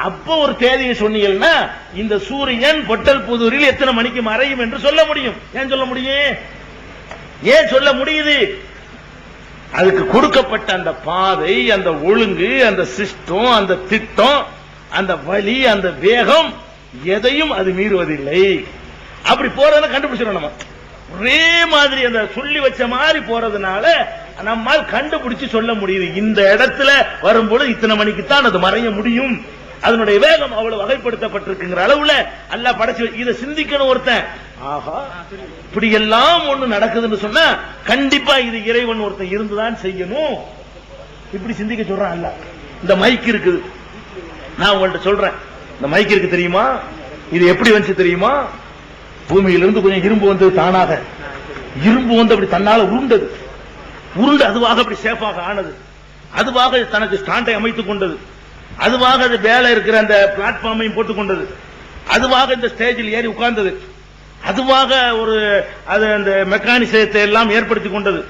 அப்போ ஒரு தேதியை சொன்னீங்கன்னா இந்த சூரியன் பொட்டல் புதூரில் எத்தனை மணிக்கு மறையும் என்று சொல்ல முடியும். ஏன் சொல்ல முடியும்? ஏன் சொல்ல முடியுது? அதுக்கு கொடுக்கப்பட்ட அந்த பாதை, அந்த ஒழுங்கு, அந்த சிஸ்டம், அந்த திட்டம், அந்த வழி, அந்த வேகம் எதையும் அது மீறுவதில்லை. அப்படி போறதுல கண்டுபிடிச்சிடும். நம்ம ஒரே மாதிரி அந்த சொல்லி வச்ச மாதிரி போறதுனால நம்மால் கண்டுபிடிச்சு சொல்ல முடியுது. இந்த இடத்துல வரும்போது இத்தனை மணிக்கு தான் அது மறைய முடியும். அதனுடைய வேகம் அவ்வளவு வகைப்படுத்தப்பட்டிருக்குங்கிற அளவுல அல்லாஹ் படைச்சு. இதை சிந்திக்கணும் ஒருத்தன். ஆஹா, இப்படி எல்லாம் ஒண்ணு நடக்குதுன்னு சொன்னா கண்டிப்பா இது இறைவன் ஒருத்தன் இருந்துதான் செய்யணும். இப்படி சிந்திக்க சொல்றான் அல்லாஹ். இந்த மைக் இருக்குது, நான் உங்கள்ட்ட சொல்றேன், இந்த மைக் இருக்கு தெரியுமா? இது எப்படி வந்து தெரியுமா? பூமியிலிருந்து கொஞ்சம் இரும்பு வந்து தானாக இரும்பு வந்து அப்படி தன்னால உருண்டது, உருண்டு அதுவாக அப்படி சேஃபாக ஆனது, அதுவாக தனக்கு ஸ்டாண்டை அமைத்துக் கொண்டது, அதுவாக அது மேல இருக்கிற அந்த பிளாட்ஃபார்மையும் போட்டுக் கொண்டது, அதுவாக இந்த ஸ்டேஜில் ஏறி உட்கார்ந்தது, அதுவாக ஒரு அது அந்த மெக்கானிசத்தை எல்லாம் ஏற்படுத்திக் கொண்டது,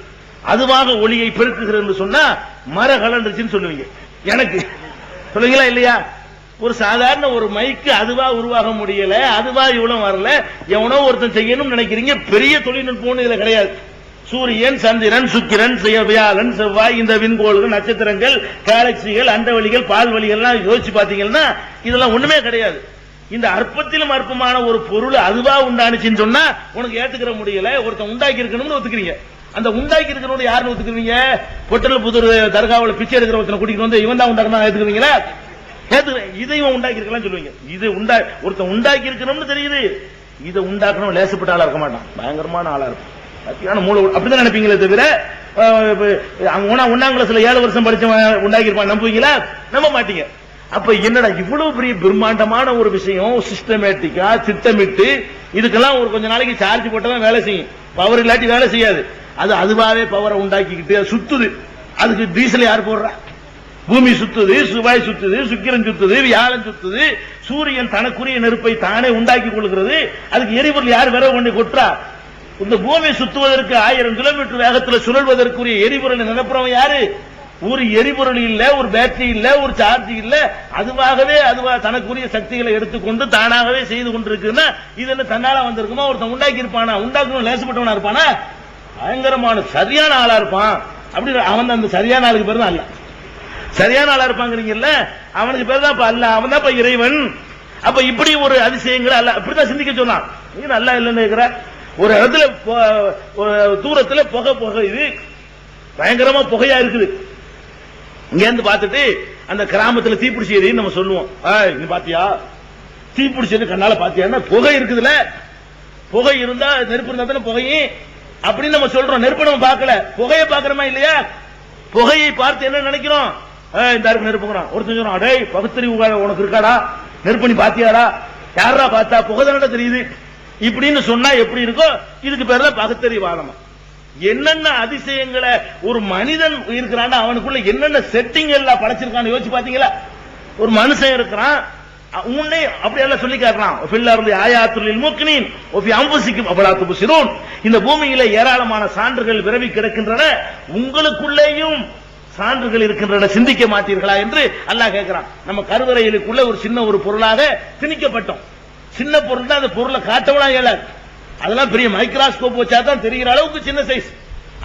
அதுவாக ஒளியை பெருக்குகிறது சொன்னா மர கலந்துச்சுன்னு சொல்லுவீங்க. எனக்கு சொல்லுவீங்களா இல்லையா? ஒரு சாதாரண ஒரு மைக்கு அதுவா உருவாக முடியல, அதுவா இவ்வளவு வரல, எவனோ ஒருத்தன் செய்யணும் நினைக்கிறீங்க. பெரிய தொழில்நுட்பம் இதுல கிடையாது. சூரியன், சந்திரன், சுக்கிரன், வியாழன், செவ்வாய், இந்த விண்கோள்கள், நட்சத்திரங்கள், கேலக்சிகள், அண்டவெளிகள், பால்வெளிகள்லாம் யோசிச்சு பாத்தீங்கன்னா இதெல்லாம் ஒண்ணுமே கிடையாது. இந்த அற்பத்திலும் அற்பமான ஒரு பொருள் அதுவா உண்டானுச்சுன்னு சொன்னா உனக்கு ஏத்துக்கிற முடியல. ஒருத்தன் உண்டாக்கி இருக்கணும்னு ஒத்துக்கிறீங்க. அந்த உண்டாக்கி இருக்கிறவங்க யாருன்னு ஒத்துக்கிறீங்க? பொட்டல் புதூர் தர்காவில் பிச்சை எடுக்கிற ஒருத்தனை கூட்டிட்டு வந்து இவன் தான் உண்டாக்குனா ஏத்துக்கிறீங்களா? இதை இவன் உண்டாக்கி இருக்கலாம் சொல்லுவீங்க. இது ஒருத்தன் உண்டாக்கி இருக்கணும்னு தெரியுது. இதை உண்டாக்கணும் லேசப்பட்ட ஆளா இருக்க மாட்டான், பயங்கரமான ஆளா இருக்கும். மூளை அப்படிதான் நினைப்பீங்களே தவிர 1ஆம் கிளாஸ்ல 7 வருஷம் படிச்சவன் உண்டாக்கி இருப்பான் நம்புவீங்களா? நம்ப மாட்டீங்க. அப்ப என்னடா இவ்வளவு பெரிய பிரம்மாண்டமான ஒரு விஷயம் சிஸ்டமேட்டிக்கா திட்டமிட்டு இதுக்கெல்லாம் ஒரு கொஞ்ச நாளைக்கு சார்ஜ் போட்டதான் வேலை செய்யும். பவர் இல்லாட்டி வேலை செய்யாது. அது அதுவாவே பவரை உண்டாக்கிக்கிட்டு சுத்துது. அதுக்கு டீசல் யார் போடுறா? பூமி சுத்துது, செவ்வாய் சுத்துது, சுக்கிரன் சுத்துது, வியாழன் சுத்துது, சூரியன் தனக்குரிய நெருப்பை தானே உண்டாக்கி கொள்கிறது. அதுக்கு எரிபொருள் யார் விரவு கொண்டு கொட்டுறா? இந்த பூமி சுத்துவதற்கு 1000 கிலோமீட்டர் வேகத்தில் சுழல்வதற்குரிய எரிபொருள் நிரப்புறவன் யாரு? ஒரு எரிபொருள் இல்ல, ஒரு பேட்டரி இல்ல, ஒரு சார்ஜ் இல்ல, அதுவாகவே தனக்குரிய சக்திகளை எடுத்துக்கொண்டு தானாகவே செய்து கொண்டிருக்குன்னா இது என்ன தன்னால வந்திருக்குமா? ஒருத்தன் உண்டாக்கி இருப்பானா? உண்டாக்கணும் லேசப்பட்டவனா இருப்பானா? பயங்கரமான சரியான ஆளா இருப்பான். அப்படி அவன் அந்த சரியான ஆளுக்கு பேர் தான் அல்ல. சரியான ஆளா இருப்பாங்கிறீங்கல்ல, அவனுக்கு பேர் தான் அல்ல, அவன் தான் இறைவன். அப்ப இப்படி ஒரு அதிசயங்களை அல்ல இப்படிதான் சிந்திக்க சொன்னான். நீ நல்லா இல்லைன்னு இருக்கிற ஒரு இடத்துல தூரத்துல புகை இது பயங்கரமா புகையா இருக்குது. இங்க இருந்து பார்த்துட்டு அந்த கிராமத்துல தீப்பிடிச்சி எரியும் நம்ம சொல்லுவோம். நீ பாத்தியா தீப்பிடிச்சது கண்ணால பாத்தியா? புகை இருக்குதுல, புகை இருந்தா நெருப்பு இருந்தா புகையும் அப்படின்னு நம்ம சொல்றோம். நெருப்பு நம்ம பார்க்கல, புகையை பார்க்கிறோமா இல்லையா? புகையை பார்த்து என்ன நினைக்கிறோம்? இந்த நெருப்புங்கிறான். ஒருத்தன் சொல்றான், அடே பகுத்தறிவு உனக்கு இருக்காடா, நெருப்பு நீ பாத்தியாடா? யாரா பார்த்தா? புகை தானடா தெரியுது. இப்படின்னு சொன்னா எப்படி இருக்கோ இதுக்கு பேர் தான் பகுத்தறிவாதம். என்னென்ன அதிசயங்களை ஒரு மனிதன் இருக்கிறான், அவனுக்குள்ள என்னென்ன செட்டிங் எல்லாம் படைச்சிருக்கான்னு யோசிச்சு பாத்தீங்களா? ஒரு மனுஷன் இருக்கிறான், உன்னை அப்படி எல்லாம் சொல்லி காட்டுறான். இந்த பூமியில ஏராளமான சான்றுகள் விரவி கிடக்கின்றன, உங்களுக்குள்ளேயும் சான்றுகள் இருக்கின்றன, சிந்திக்க மாட்டீர்களா என்று அல்லாஹ் கேட்கிறான். நம்ம கருவறையிலுக்குள்ள ஒரு சின்ன ஒரு பொருளாக திணிக்கப்பட்டோம். சின்ன பொருள் தான், அந்த பொருளை காட்டவனா இயலாது. அதெல்லாம் பெரிய மைக்ரோஸ்கோப் வச்சா தான் தெரிகிற அளவுக்கு சின்ன சைஸ்.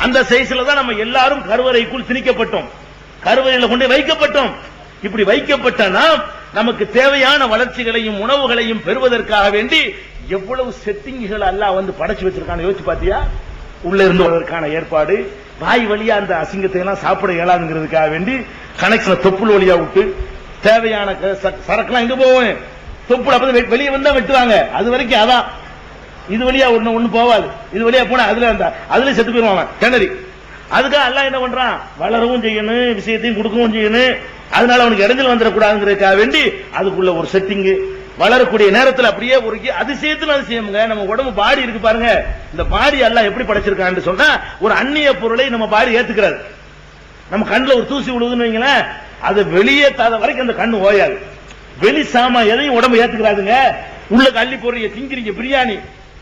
அந்த சைஸ்ல தான் நம்ம எல்லாரும் கருவறைக்குள் திணிக்கப்பட்டோம், கருவறையில கொண்டு வைக்கப்பட்டோம். இப்படி வைக்கப்பட்ட நாம் நமக்கு தேவையான வளர்ச்சிகளையும் உணவுகளையும் பெறுவதற்காக வேண்டி எவ்வளவு செட்டிங்குகள் அல்லாஹ் வந்து படைச்சு வச்சிருக்கான யோசிச்சு பாத்தியா? உள்ள இருந்ததற்கான ஏற்பாடு, வாய் வழியா அந்த அசிங்கத்தை எல்லாம் சாப்பிட இயலாதுங்கிறதுக்காக வேண்டி கனெக்ஷன் தொப்புள் வழியா விட்டு தேவையான சரக்குலாம் எங்க போவேன் தொப்புள் அப்ப வெளியே வந்தா வெட்டுவாங்க. அது வரைக்கும் அதான். இது வழியா ஒண்ணு போவாது. இது வழியா போனா அதுல செத்து போயிருவாங்க கிணறி. அதுக்காக அல்லாஹ் என்ன பண்றான்? வளரவும் செய்யணும், விஷயத்தையும் கொடுக்கவும் செய்யணும். அதனால அவனுக்கு இடைஞ்சல் வந்துடக்கூடாதுங்கிறதுக்காக வேண்டி அதுக்குள்ள ஒரு செட்டிங். வளரக்கூடிய நேரத்தில் அப்படியே ஒரு அதிசயத்துல அதிசயம்ங்க. நம்ம உடம்பு பாடி இருக்கு பாருங்க, இந்த பாடி எல்லாம் எப்படி படைச்சிருக்கான்னு சொன்னா ஒரு அந்நிய பொருளை நம்ம பாடி ஏத்துக்கிறாரு. நம்ம கண்ணுல ஒரு தூசி விழுதுன்னு வைங்களேன், அது வெளியேற்றாத வரைக்கும் அந்த கண்ணு ஓயாது. வெளி சாமா எதையும் உடம்பு ஏத்துக்கிறாதுங்க. உள்ள கள்ளி போடுறீங்க, திங்கிறீங்க பிரியாணி,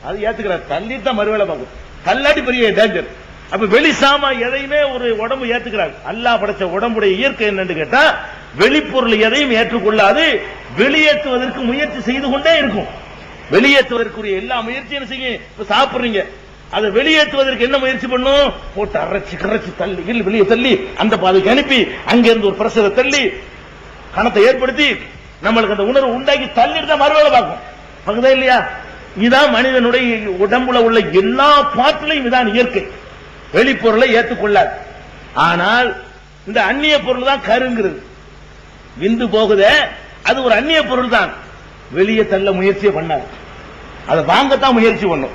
அது ஏத்துக்கிறாரு. தள்ளித்தான் மறுவேளை பார்க்கும், தள்ளாட்டி பெரிய டேஞ்சர். அப்ப வெளி சாமா எதையுமே ஒரு உடம்பு ஏத்துக்கிறாரு. அல்லாஹ் படைச்ச உடம்புடைய இயற்கை என்னன்னு கேட்டா வெளிப்பொருள் எதையும் ஏற்றுக்கொள்ளாது, வெளியேற்றுவதற்கு முயற்சி செய்து கொண்டே இருக்கும். வெளியேற்றுவதற்குரிய எல்லா முயற்சியும் செய்யும். இப்ப சாப்பிடுறீங்க, அதை வெளியேற்றுவதற்கு என்ன முயற்சி பண்ணும்? போட்டு அரைச்சு கரைச்சு தள்ளி வெளியே தள்ளி அந்த பாதைக்கு அனுப்பி அங்கிருந்து ஒரு பிரஷரை தள்ளி கணத்தை ஏற்படுத்தி நம்மளுக்கு அந்த உணர்வு உண்டாக்கி தள்ளிட்டு தான் மறுவேளை பார்க்கும். பகுதா இல்லையா? இதான் மனிதனுடைய உடம்புல உள்ள எல்லா பாட்டிலையும் இதான் இயற்கை. வெளிப்பொருளை ஏற்றுக்கொள்ளாது. ஆனால் இந்த அந்நிய பொருள் தான் கருங்கிறது. விந்து போகுத அது ஒரு அந்நிய பொருள் தான். வெளியே தள்ள முயற்சியை பண்ணாது, அதை வாங்கத்தான் முயற்சி பண்ணும்.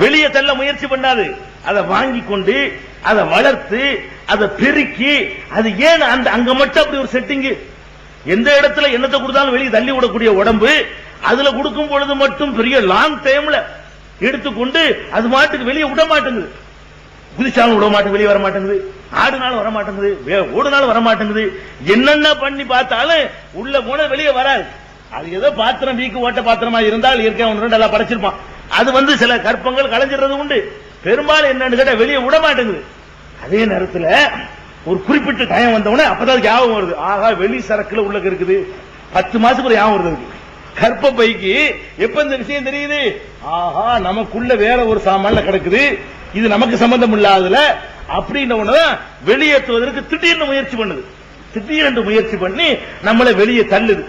வெளியே தள்ள முயற்சி பண்ணாது, அதை வாங்கி கொண்டு அதை வளர்த்து அதை பெருக்கி அது ஏன் அங்க மட்டும் அப்படி ஒரு செட்டிங். எந்த இடத்துல என்னத்தை கொடுத்தாலும் வெளியே தள்ளி விடக்கூடிய உடம்பு அதுல கொடுக்கும் பொழுது மட்டும் பெரிய லாங் டைம்ல எடுத்துக்கொண்டு அது மாட்டுக்கு வெளியே விட மாட்டேங்குது. குதிச்சாலும் விட மாட்டேங்குது, வெளியே வர மாட்டேங்குது. ஆடுனாலும் வர மாட்டேங்குது, ஓடுனாலும் வர மாட்டேங்குது. என்னென்ன பண்ணி பார்த்தாலும் உள்ள போன வெளியே வராது. அது ஏதோ பாத்திரம் வீக்கு ஓட்ட பாத்திரமா இருந்தால் இயற்கை ஒன்று நல்லா படைச்சிருப்பான். அது சில கற்பங்கள் கலைஞ்சிடுறது உண்டு. பெரும்பாலும் என்னன்னு கேட்டா வெளியே விட மாட்டேங்குது. அதே நேரத்தில் ஒரு குறிப்பிட்ட டைம் வந்தவொடனே அப்பதான் ஞாபகம் வருது, ஆகா வெளி சரக்குல உள்ள இருக்குது. 10 மாசத்துக்கு ஒரு ஞாபகம் வருது. கற்ப பைக்கு எப்ப இந்த விஷயம் தெரியுது? ஆஹா நமக்குள்ள வேற ஒரு சாமான்ல கிடக்குது, இது நமக்கு சம்பந்தம் இல்லாததுல அப்படின்னு வெளியேற்றுவதற்கு திடீர்னு முயற்சி பண்ணுது. திடீரென்று முயற்சி பண்ணி நம்மளை வெளியே தள்ளுது.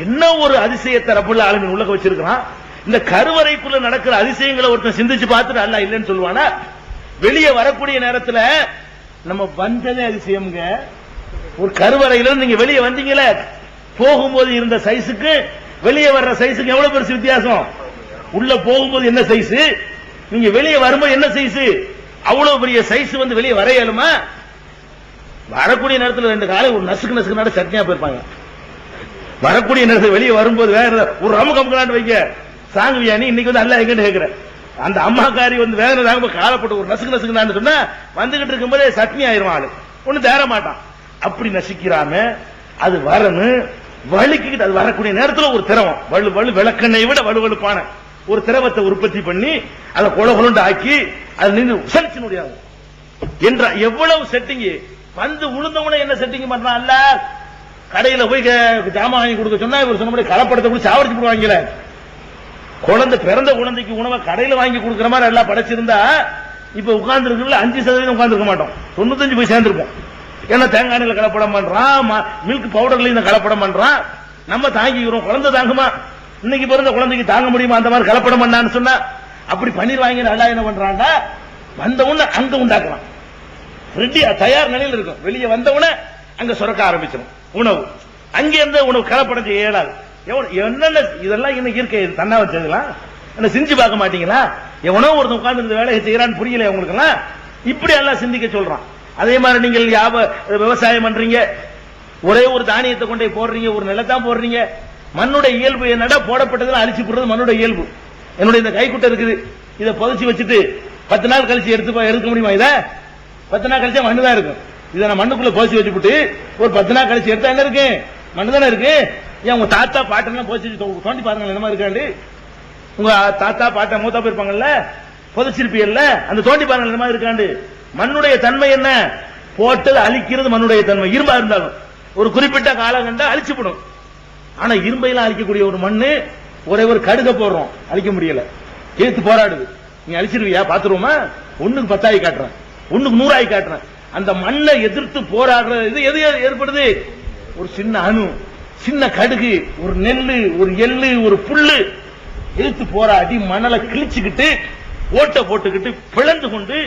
என்ன ஒரு அதிசயத்தை ரப்புல் ஆலமீன் உலக வச்சிருக்கிறான். இந்த கருவறைக்குள்ள நடக்கிற அதிசயங்களை ஒருத்தன் சிந்திச்சு பார்த்துட்டு அல்லாஹ் இல்லைன்னு சொல்லுவானா? வெளியே வரக்கூடிய நேரத்தில் நம்ம வந்ததே அதிசயம்ங்க. ஒரு கருவறையில நீங்க வெளியே வந்தீங்களே, போகும்போது இருந்த சைஸுக்கு வெளியே வர்ற சைஸுக்கு எவ்வளவு பெருசு வித்தியாசம். உள்ள போகும்போது என்ன சைஸ், நீங்க வெளியே வரும்போது என்ன சைஸ், அவ்வளவு பெரிய சைஸ் வெளியே வர இயலுமா? வரக்கூடிய நேரத்தில் 2 காலை ஒரு நசுக்கு நசுக்கு நட சட்னியா போயிருப்பாங்க. வரக்கூடிய நேரத்தில் வெளியே வரும்போது வேற ஒரு ரமுகமுகலான்னு வைக்க சாங்குவியா நீ இன்னைக்கு அல்ல எங்கன்னு கேட்கிற அந்த அம்மாக்காரி வேற காலப்பட்டு ஒரு நசுக்கு நசுக்குன்னு சொன்னா வந்துகிட்டு இருக்கும்போதே சட்னி ஆயிரும். ஆளு ஒண்ணு தேர மாட்டான். அப்படி நசிக்கிறாம அது வரணும் வலிக்கிட்டு அது வரக்கூடிய நேரத்தில் ஒரு திரவம் வலு விளக்கெண்ணை விட வலுவலுப்பான ஒரு திரவத்தை உற்பத்தி பண்ணி அதை கொலகொலண்டு ஆக்கி அது நின்று உசலிச்சு முடியாது என்ற எவ்வளவு செட்டிங் வந்து உளுந்தவன என்ன செட்டிங் பண்றான் அல்ல, கடையில போய் ஜாமான் வாங்கி கொடுக்க சொன்னா இவர் சொன்ன மாதிரி கலப்படத்தை கூட சாவடிச்சு போடுவாங்கல. குழந்தை பிறந்த குழந்தைக்கு உணவை கடையில வாங்கி கொடுக்குற மாதிரி எல்லாம் படைச்சிருந்தா இப்ப உட்கார்ந்து இருக்குல்ல 5% உட்கார்ந்து இருக்க மாட்டோம், 95 போய் சேர்ந்திருப்போம். ஏன்னா தேங்காய் எண்ணெயில கலப்படம் பண்றான், மில்க் பவுடர்ல இந்த கலப்படம் பண்றான். நம்ம தாங்கிக்கிறோம், குழந்தை தாங்குமா? இன்னைக்கு பிறந்த குழந்தைக்கு தாங்க முடியுமா அந்த மாதிரி கலப்படம் பண்ணான்னு சொன்னா? அப்படி பண்ணிடுவாங்க. நல்லா என்ன பண்றான்டா, வந்தவுடனே அங்க உண்டாக்கலாம், ரெடியா தயார் நிலையில் இருக்கும். வெளியே வந்தவுடனே அங்க சுரக்க ஆரம்பிச்சிடும் உணவு. அங்கே இருந்த உணவு கலப்படம் செய்ய இயலாது. என்னென்ன இதெல்லாம் இன்னைக்கு இருக்க தன்னா வச்சதுலாம் என்ன செஞ்சு பார்க்க மாட்டீங்களா? எவனோ ஒருத்தன் உட்கார்ந்து இந்த வேலையை செய்யறான்னு புரியல உங்களுக்கு எல்லாம். இப்படி எல்லாம் சிந்திக்க சொல்றான். அதே மாதிரி நீங்கள் விவசாயம் பண்றீங்க, ஒரே ஒரு தானியத்தை கொண்டே போடுறீங்க, ஒரு நிலத்தான் போடுறீங்க. மண்ணுடைய இயல்பு என்னடா, போடப்பட்டதுல அழிச்சு போடுறது மண்ணுடைய இயல்பு. என்னுடைய இந்த கைக்குட்டை இருக்குது, இதை புதைச்சு வச்சுட்டு 10 நாள் கழிச்சு எடுக்க முடியுமா? இதை 10 நாள் கழிச்சா மண்ணு தான் இருக்கும். இதை நான் மண்ணுக்குள்ள புதைச்சு வச்சுட்டு ஒரு 10 நாள் கழிச்சு எடுத்தா என்ன இருக்கு? மண்ணு தானே இருக்கு. ஏன் உங்க தாத்தா பாட்டெல்லாம் புதைச்சு தோண்டி பாருங்க என்னமா இருக்காண்டு. உங்க தாத்தா பாட்டை மூத்தா போயிருப்பாங்கல்ல, புதைச்சிருப்பீங்கல்ல, அந்த தோண்டி பாருங்க என்னமா இருக்காண்டு. மண்ணுடைய தன்மை என்ன? போட்டது அழிக்கிறது மண்ணுடைய தன்மை. இரும்பா இருந்தாலும் ஒரு குறிப்பிட்ட காலம் கண்டா அழிச்சுப்படும். ஆனா இரும்பையெல்லாம் அழிக்கக்கூடிய ஒரு மண்ணு, ஒரே ஒரு கடுக போடுறோம், அழிக்க முடியல, ஏத்து போராடுது. நீ அழிச்சிருவியா? பாத்துருவோமா? 1க்கு 10 ஆகி காட்டுறேன், 1க்கு 100 ஆகி காட்டுறேன். அந்த மண்ணை எதிர்த்து போராடுறது எது ஏற்படுது? ஒரு சின்ன அணு, சின்ன கடுகு, ஒரு நெல்லு, ஒரு எள்ளு, ஒரு புல்லு எதிர்த்து போராடி மணலை கிழிச்சுக்கிட்டு ஓட்ட போட்டுக்கிட்டு பிளந்து கொண்டு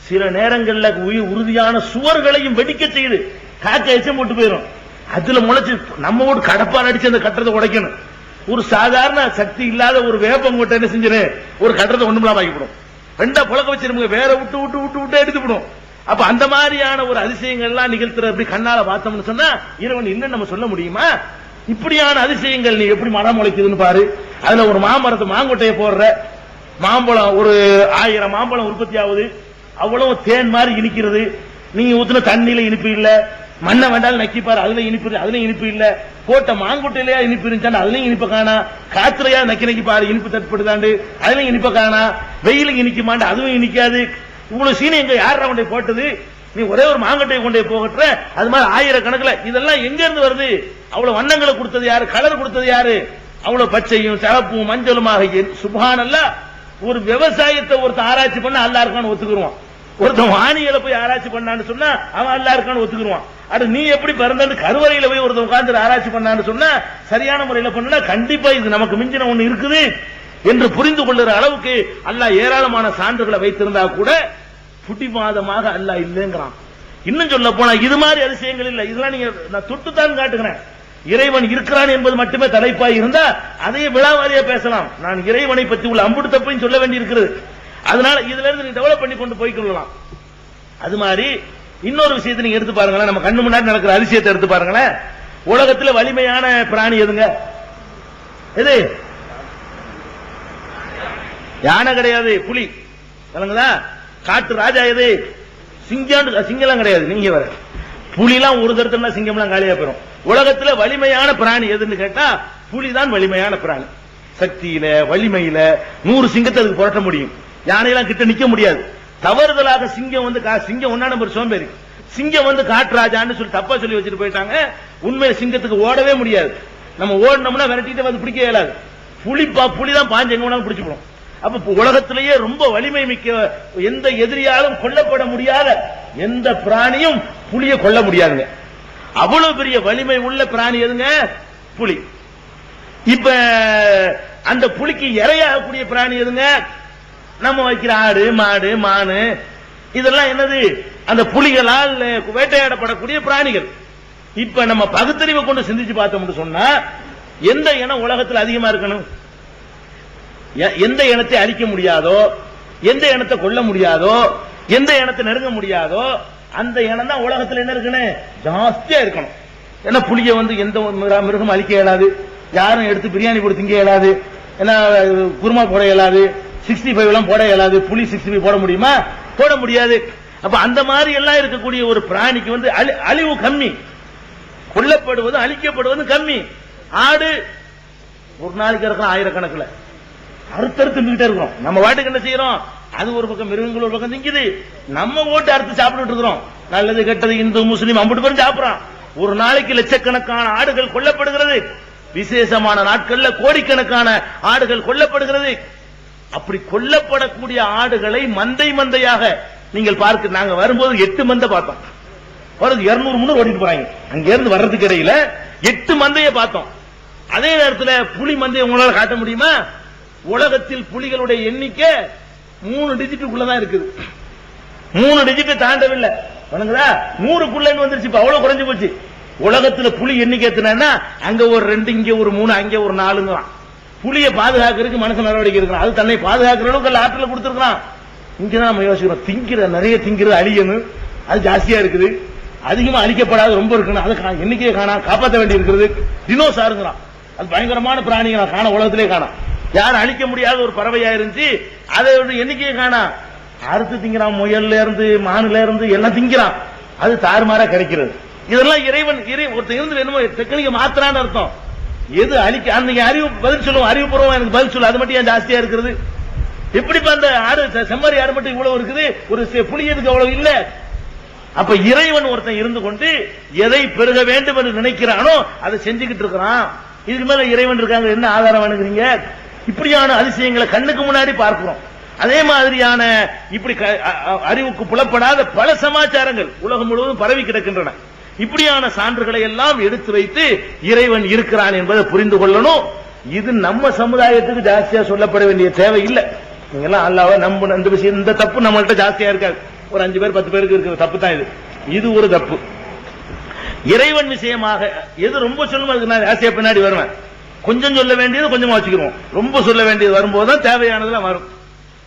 சில நேரங்களில் உறுதியான சுவர்களையும் வெடிக்க செய்யுது. காக்க எச்சம் போட்டு போயிடும். அதுல முளைச்சு நம்ம ஒரு கடப்பால் அடிச்சு அந்த கட்டத்தை உடைக்கணும். ஒரு சாதாரண சக்தி இல்லாத ஒரு வேப்பங்கொட்டை என்ன செஞ்சிரு, ஒரு கட்டத்தை ஒண்ணுமில்லாம ஆகிவிடும். 2 புழக்க வச்சிருங்க, வேற விட்டு விட்டு விட்டு விட்டு எடுத்துவிடும். அப்ப அந்த மாதிரியான ஒரு அதிசயங்கள் எல்லாம் நிகழ்த்துற அப்படி கண்ணால பார்த்தோம்னு சொன்னா இறைவன் இல்லைன்னு நம்ம சொல்ல முடியுமா? இப்படியான அதிசயங்கள் நீ எப்படி மரம் முளைக்குதுன்னு பாரு. அதுல ஒரு மாமரத்தை மாங்கொட்டையை போடுற, மாம்பழம் ஒரு 1000 மாம்பழம் உற்பத்தி ஆகுது, அவ்வளவு தேன் மாதிரி இனிக்கிறது. நீங்க ஊத்துன தண்ணியில இனிப்பு இல்ல, மண்ணை வேண்டாலும் நக்கிப்பாரு, அதுல இனிப்பு இல்ல, போட்ட மாங்கொட்டையிலயா இனிப்பு இருந்துச்சா அதுலயும் இனிப்ப காணா, காத்துலையா நக்கி பாரு இனிப்பு தட்டுப்படுதாண்டு அதுலயும் இனிப்ப காணா, வெயிலும் இனிக்குமாண்டு அதுவும் இனிக்காது. இவ்வளவு சீனி எங்க யாரா கொண்டே போட்டது? நீ ஒரே ஒரு மாங்கொட்டையை கொண்டே போகட்ட அது மாதிரி 1000 கணக்குல இதெல்லாம் எங்க இருந்து வருது? அவ்வளவு வண்ணங்களை கொடுத்தது யாரு? கலர் கொடுத்தது யாரு? அவ்வளவு பச்சையும் சிவப்பும் மஞ்சளுமாக. சுப்ஹானல்லாஹ். ஒரு விவசாயத்தை ஒருத்தன் ஆராய்ச்சி பண்ண அல்லா இருக்கான்னு ஒத்துக்குருவான். ஒருத்தன் வானியலை போய் ஆராய்ச்சி பண்ணான்னு சொன்னா அவன் அல்லா இருக்கான்னு ஒத்துக்குருவான். அது நீ எப்படி பிறந்தான்னு கருவறையில போய் ஒருத்தன் உட்கார்ந்து ஆராய்ச்சி பண்ணான்னு சொன்னா சரியான முறையில பண்ணா கண்டிப்பா இது நமக்கு மிஞ்சின ஒண்ணு இருக்குது என்று புரிந்து கொள்ளுற அளவுக்கு அல்லாஹ் ஏராளமான சான்றுகளை வைத்திருந்தா கூட புடிவாதமாக அல்லாஹ் இல்லைங்கிறான். இன்னும் சொல்ல போனா இது மாதிரி அதிசயங்கள் இல்ல. இதெல்லாம் நீங்க நான் தொட்டுத்தான் காட்டுகிறேன். இறைவன் இருக்கிறான் என்பது மட்டுமே தலைப்பாய் இருந்தா அதையே விழாவாரியா பேசலாம். நான் இறைவனை பற்றி உள்ள அம்புட்டு தப்பையும் சொல்ல வேண்டி இருக்கிறது. அதனால இதுல இருந்து நீ டெவலப் பண்ணி கொண்டு போய்க்கொள்ளலாம். அது மாதிரி இன்னொரு விஷயத்தை நீங்க எடுத்து பாருங்களேன். நம்ம கண்ணு முன்னாடி நடக்கிற அதிசயத்தை எடுத்து பாருங்களேன். உலகத்தில் வலிமையான பிராணி எதுங்க? எது? யானை கிடையாது, புலி. விளங்குதா? காட்டு ராஜா எது? சிங்கம் கிடையாது. நீங்க வர புலிலாம் ஒரு தரத்துல சிங்கம்லாம் காலியா போயிடும். உலகத்தில் வலிமையான பிராணி எதுன்னு கேட்டா புலிதான் வலிமையான பிராணி. சக்தியில வலிமையில 100 சிங்கத்தை அதுக்கு புரட்ட முடியும். யானையெல்லாம் கிட்ட நிக்க முடியாது. தவறுதலாக சிங்கம் வந்து சிங்கம் ஒன்னா நம்பர் சோம்பேறி, சிங்கம் வந்து காட்டு ராஜான்னு சொல்லி தப்பா சொல்லி வச்சுட்டு போயிட்டாங்க. உண்மையை சிங்கத்துக்கு ஓடவே முடியாது. நம்ம ஓடணும்னா விரட்டிட்டு வந்து பிடிக்க இயலாது. புலிதான் பாஞ்சு எங்க வேணாலும் பிடிச்சு போடும். அப்ப உலகத்திலேயே ரொம்ப வலிமை மிக்க எந்த எதிரியாலும் கொல்லப்பட முடியாத எந்த பிராணியும் புலியை கொல்ல முடியாதுங்க. அவ்வளவு பெரிய வலிமை உள்ள பிராணி எதுங்க? புலி. இப்ப அந்த புலிக்கு இரையாகக்கூடிய பிராணி எதுங்க? நம்ம வைக்கிற ஆடு மாடு மானு இதெல்லாம் என்னது? அந்த புலிகளால் வேட்டையாடப்படக்கூடிய பிராணிகள். இப்ப நம்ம பகுத்தறிவை கொண்டு சிந்திச்சு பார்த்தோம்னு சொன்னா எந்த இனம் உலகத்தில் அதிகமா இருக்கணும்? எந்த இனத்தை அழிக்க முடியாதோ, எந்த இனத்தை கொல்ல முடியாதோ, எந்த இனத்தை நெருங்க முடியாதோ அந்த இனம் தான் உலகத்தில் என்ன இருக்குன்னு ஜாஸ்தியா இருக்கணும். ஏன்னா புலியை வந்து எந்த மிருகம் அழிக்க இயலாது, யாரும் எடுத்து பிரியாணி போட்டு திங்க இயலாது, ஏன்னா குருமா போட இயலாது, 65 எல்லாம் போட இயலாது. புலி 65 போட முடியுமா? போட முடியாது. அப்ப அந்த மாதிரி எல்லாம் இருக்கக்கூடிய ஒரு பிராணிக்கு வந்து அழிவு கம்மி, கொல்லப்படுவது அழிக்கப்படுவது கம்மி. ஆடு ஒரு நாளைக்கு இருக்கலாம் 1000 கணக்குல அறுத்தறுத்துக்கிட்டே இருக்கிறோம். நம்ம வாட்டுக்கு என்ன செய்யறோம்? அது ஒரு பக்கம், மிருகங்கள் ஒரு பக்கம் திங்குது. நம்ம ஓட்டு அறுத்து சாப்பிட்டு இருக்கிறோம். நல்லது கெட்டது இந்து முஸ்லீம் அம்புட்டு பேரும் சாப்பிடுறான். ஒரு நாளைக்கு லட்சக்கணக்கான ஆடுகள் கொல்லப்படுகிறது. விசேஷமான நாட்கள்ல கோடிக்கணக்கான ஆடுகள் கொல்லப்படுகிறது. அப்படி கொல்லப்படக்கூடிய ஆடுகளை மந்தை மந்தையாக நீங்கள் பார்க்க, நாங்க வரும்போது 8 மந்தை பார்த்தோம். 200 300 ஓடிட்டு போறாங்க. அங்க இருந்து வர்றதுக்கு இடையில 8 மந்தையை பார்த்தோம். அதே நேரத்தில் புலி மந்தையை உங்களால காட்ட முடியுமா? உலகத்தில் புலிகளுடைய எண்ணிக்கை 3 டிஜிட்டுக்குள்ளதான் இருக்குது. 3 டிஜிட் தாண்டவில்லை. 100க்குள்ள வந்துருச்சு. இப்ப அவ்வளவு குறைஞ்சு போச்சு. உலகத்துல புலி எண்ணிக்கை எத்தனைன்னா அங்க ஒரு 2, இங்க ஒரு 3, அங்க ஒரு 4. புலியை பாதுகாக்கிறதுக்கு மனுஷன் நடவடிக்கை இருக்கிறான். அது தன்னை பாதுகாக்கிற அளவுக்கு ஆற்றல கொடுத்திருக்கான். இங்கதான் நம்ம யோசிக்கிறோம், நிறைய திங்கிறது அழியணும், அது ஜாஸ்தியா இருக்குது, அதிகமா அழிக்கப்படாது ரொம்ப இருக்கணும், அது எண்ணிக்கையை காணா, காப்பாற்ற வேண்டி இருக்கிறது. டினோசாருங்கிறான், அது பயங்கரமான பிராணிகளை காண, உலகத்திலே காணா. யாரும் அழிக்க முடியாத ஒரு பறவையா இருந்துச்சு, அதை எண்ணிக்கையை காணா. அறுத்து திங்கிறான், முயல்ல இருந்து மானுல இருந்து எல்லாம் திங்கிறான். அது தாறுமாறா கிடைக்கிறது. இதெல்லாம் இறைவன் ஒருத்தர் இருந்து வேணுமோ டெக்னிக்க மாத்திரான்னு அர்த்தம். எது அழிக்க அந்த அறிவு பதில் சொல்லுவோம், அறிவுபூர்வம் எனக்கு பதில் சொல்லும். அது மட்டும் ஏன் ஜாஸ்தியா இருக்கிறது? எப்படி அந்த ஆடு செம்மறி ஆடு மட்டும் இவ்வளவு இருக்குது, ஒரு புலி எதுக்கு அவ்வளவு இல்ல? அப்ப இறைவன் ஒருத்தன் இருந்து கொண்டு எதை பெருக வேண்டும் என்று நினைக்கிறானோ அதை செஞ்சுக்கிட்டு இருக்கிறான். இதுக்கு மேல இறைவன் இருக்காங்க, என்ன ஆதாரம் வேணுங்கிறீங்க? இப்படியான அதிசயங்களை கண்ணுக்கு முன்னாடி பார்க்கிறோம். அதே மாதிரியான இப்படி அறிவுக்கு புலப்படாத பல சமாச்சாரங்கள் உலகம் முழுவதும் பரவி கிடக்கின்றன. இப்படியான சான்றுகளை எல்லாம் எடுத்து வைத்து இறைவன் இருக்கிறான் என்பதை புரிந்து கொள்ளணும். இது நம்ம சமுதாயத்துக்கு ஜாஸ்தியா சொல்லப்பட வேண்டிய தேவை இல்லை. நீங்கெல்லாம் அல்லாஹ்வை நம்பணும். இந்த விஷயம், இந்த தப்பு நம்மள்ட்ட ஜாஸ்தியா இருக்காது. ஒரு 5 பேர் 10 பேருக்கு இருக்கிற தப்பு தான் இது. இது ஒரு தப்பு. இறைவன் விஷயமாக எது ரொம்ப சொல்லணும், அதுக்கு நான் ஆசையா பின்னாடி வருவேன். கொஞ்சம் சொல்ல வேண்டியது கொஞ்சமா வச்சுக்கிறோம், ரொம்ப சொல்ல வேண்டியது வரும்போதுதான் தேவையானதுலாம் வரும்.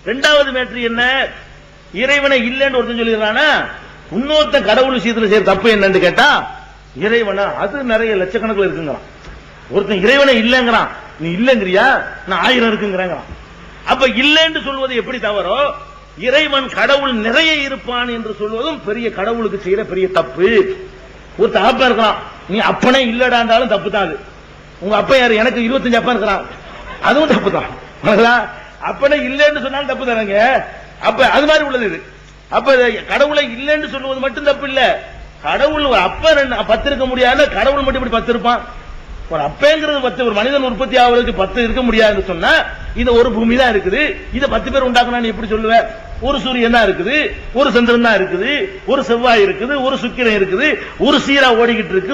2வது மேட்ரு என்ன? இறைவனை இல்லைன்னு ஒருத்தன் சொல்லிடுறானா, இன்னொருத்த கடவுள் விஷயத்துல செய்யற தப்பு என்னன்னு கேட்டா, இறைவனா அது நிறைய லட்சக்கணக்கில் இருக்குங்கிறான். ஒருத்தன் இறைவனை இல்லைங்கிறான், நீ இல்லைங்கிறியா, நான் 1000 இருக்குங்கிறான். அப்ப இல்லைன்னு சொல்வது எப்படி தவறோ, இறைவன் கடவுள் நிறைய இருப்பான் என்று சொல்வதும் பெரிய கடவுளுக்கு செய்யற பெரிய தப்பு. ஒரு அப்பா இருக்கலாம், நீ அப்பனே இல்லடாண்டாலும் தப்பு தான். அது உங்க அப்பா யாரு? எனக்கு 25 அப்பா இருக்கிறான், அதுவும் தப்பு தான். அப்பனே இல்லைன்னு சொன்னாலும் தப்பு தானங்க. அப்ப அது மாதிரி உள்ளது இது. அப்ப கடவுளை இல்லைன்னு சொல்லுவது மட்டும் தப்பு இல்ல. கடவுள் ஒரு அப்ப 10 இருக்க முடியாது, கடவுள் மட்டும் இப்படி 10 இருப்பான். ஒரு அப்பங்கிறது 10, ஒரு மனிதன் உற்பத்தி ஆவதற்கு 10 இருக்க முடியாதுன்னு சொன்னா, இது ஒரு பூமி தான் இருக்குது, இதை 10 பேர் உண்டாக்கணும் எப்படி சொல்லுவேன்? ஒரு சூரியன் தான் இருக்குது, ஒரு சந்திரன் தான் இருக்குது, ஒரு செவ்வாய் இருக்குது, ஒரு சுக்கிரன் இருக்குது, ஒரு சீரா ஓடிக்கிட்டு இருக்கு,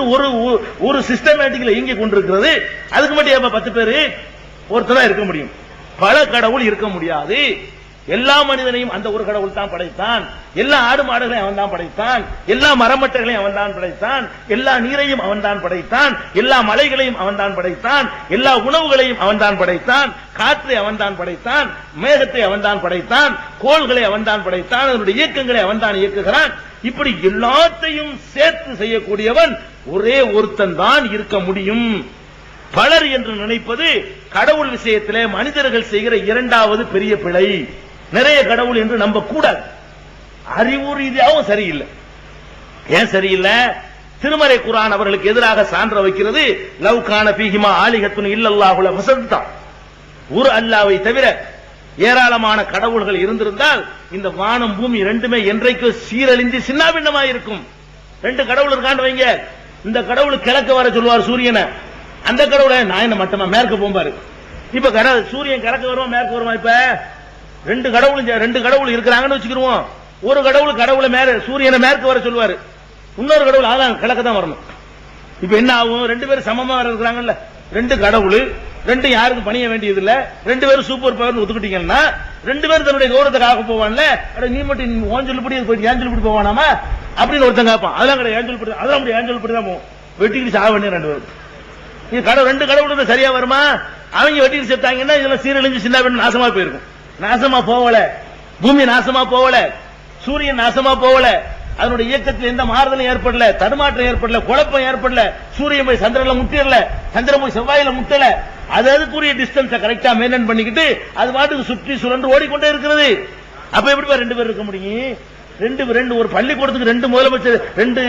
ஒரு சிஸ்டமேட்டிக்ல இயங்கி கொண்டிருக்கிறது. அதுக்கு மட்டும் 10 பேரு ஒருத்தர் தான் இருக்க முடியும். பல கடவுள் இருக்க முடியாது. எல்லா மனிதனையும் அந்த ஒரு கடவுள் தான் படைத்தான். எல்லா ஆடு மாடுகளையும் அவன் தான் படைத்தான். எல்லா மரமட்டைகளையும் அவன் தான் படைத்தான். எல்லா நீரையும் அவன் தான் படைத்தான். எல்லா மலைகளையும் அவன் தான் படைத்தான். எல்லா உணவுகளையும் அவன் தான் படைத்தான். காற்றை அவன் தான் படைத்தான். மேகத்தை அவன் தான் படைத்தான். கோள்களை அவன் தான் படைத்தான். அதனுடைய இயக்கங்களை அவன் தான் இயக்குகிறான். இப்படி எல்லாத்தையும் சேர்த்து செய்யக்கூடியவன் ஒரே ஒருத்தன் தான் இருக்க முடியும். பலர் என்று நினைப்பது கடவுள் விஷயத்திலே மனிதர்கள் செய்கிற 2வது பெரிய பிழை. நிறைய கடவுள் என்று நம்ப கூடாது. அறிவு ரீதியாகவும் சரியில்லை. ஏன் சரியில்லை? திருமறை குர்ஆன் அவர்களுக்கு எதிராக சான்ற வைக்கிறது. லவ் கான ஃபீஹிமா ஆலிஹத்துன் இல்லல்லாஹு லஃபஸதா. ஒரு அல்லாஹ்வை தவிர ஏராளமான கடவுள்கள் இருந்திருந்தால் இந்த வானம் பூமி ரெண்டுமே என்றைக்கு சீரழிந்து சின்னாபின்னமாக இருக்கும். 2 கடவுள் இருக்கான்னு வைங்க. இந்த கடவுள் கிழக்க வர சொல்லுவார் சூரியனை, அந்த கடவுளை நான் என்ன மட்டுமா மேற்கு போம்பாரு. இப்ப சூரியன் கிழக்கு வருமா மேற்கு வருமா? இப்ப 2 கடவுள் இருக்கிறாங்கன்னு வச்சுக்கிருவோம். ஒரு கடவுளை சூரியனை மேற்கு வர சொல்லுவாரு, இன்னொரு கடவுள் அதான் கிழக்கு தான் வரணும். இப்ப என்ன ஆகும்? 2 பேரும் சமமா இருக்கிறாங்கல்ல, 2 கடவுள், 2 யாருக்கும் பணிய வேண்டியது இல்ல, 2 பேரும் சூப்பர் பவர் ஒத்துக்கிட்டீங்கன்னா 2 பேரும் தன்னுடைய கௌரவத்தை காக்க போவான்ல. நீ மட்டும் ஓன் சொல்லிப்படி போயிட்டு ஏன் சொல்லிப்படி போவானாமா அப்படின்னு ஒருத்தன் காப்பான். அதெல்லாம் கிடையாது, ஏன் சொல்லிப்படி, அதெல்லாம் ஏன் சொல்லிப்படி தான் போவோம். வெட்டிக்கிட்டு சாக வேண்டிய 2 பேரும். இது 2 கடவுள் சரியா வருமா? அவங்க வெட்டிட்டு செத்தாங்கன்னா இதெல்லாம் சீரழிஞ்சு சின்ன நாசமா போயிருக்கும். நாசமா போகல, பூமி நாசமா போகல, சூரியன் நாசமா போகல, அதனுடைய இயக்கத்தில் எந்த மாறுதலும் ஏற்படல, தடுமாற்றம் ஏற்படல, குழப்பம் ஏற்படல. சூரியன் போய் சந்திரன்ல முட்டிடல, சந்திரன் போய் செவ்வாயில முட்டல. அதுக்குரிய டிஸ்டன்ஸை கரெக்டா மெயின்டைன் பண்ணிக்கிட்டு அது பாட்டுக்கு சுற்றி சுழன்று ஓடிக்கொண்டே இருக்கிறது. அப்ப எப்படி 2 பேர் இருக்க முடியும்? 2 ஒரு பள்ளிக்கூடத்துக்கு 2 முதலமைச்சர் 2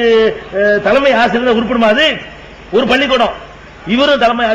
தலைமை ஆசிரியர் உருப்படுமா? அது ஒரு பள்ளிக்கூடம், இவரும் தலைமை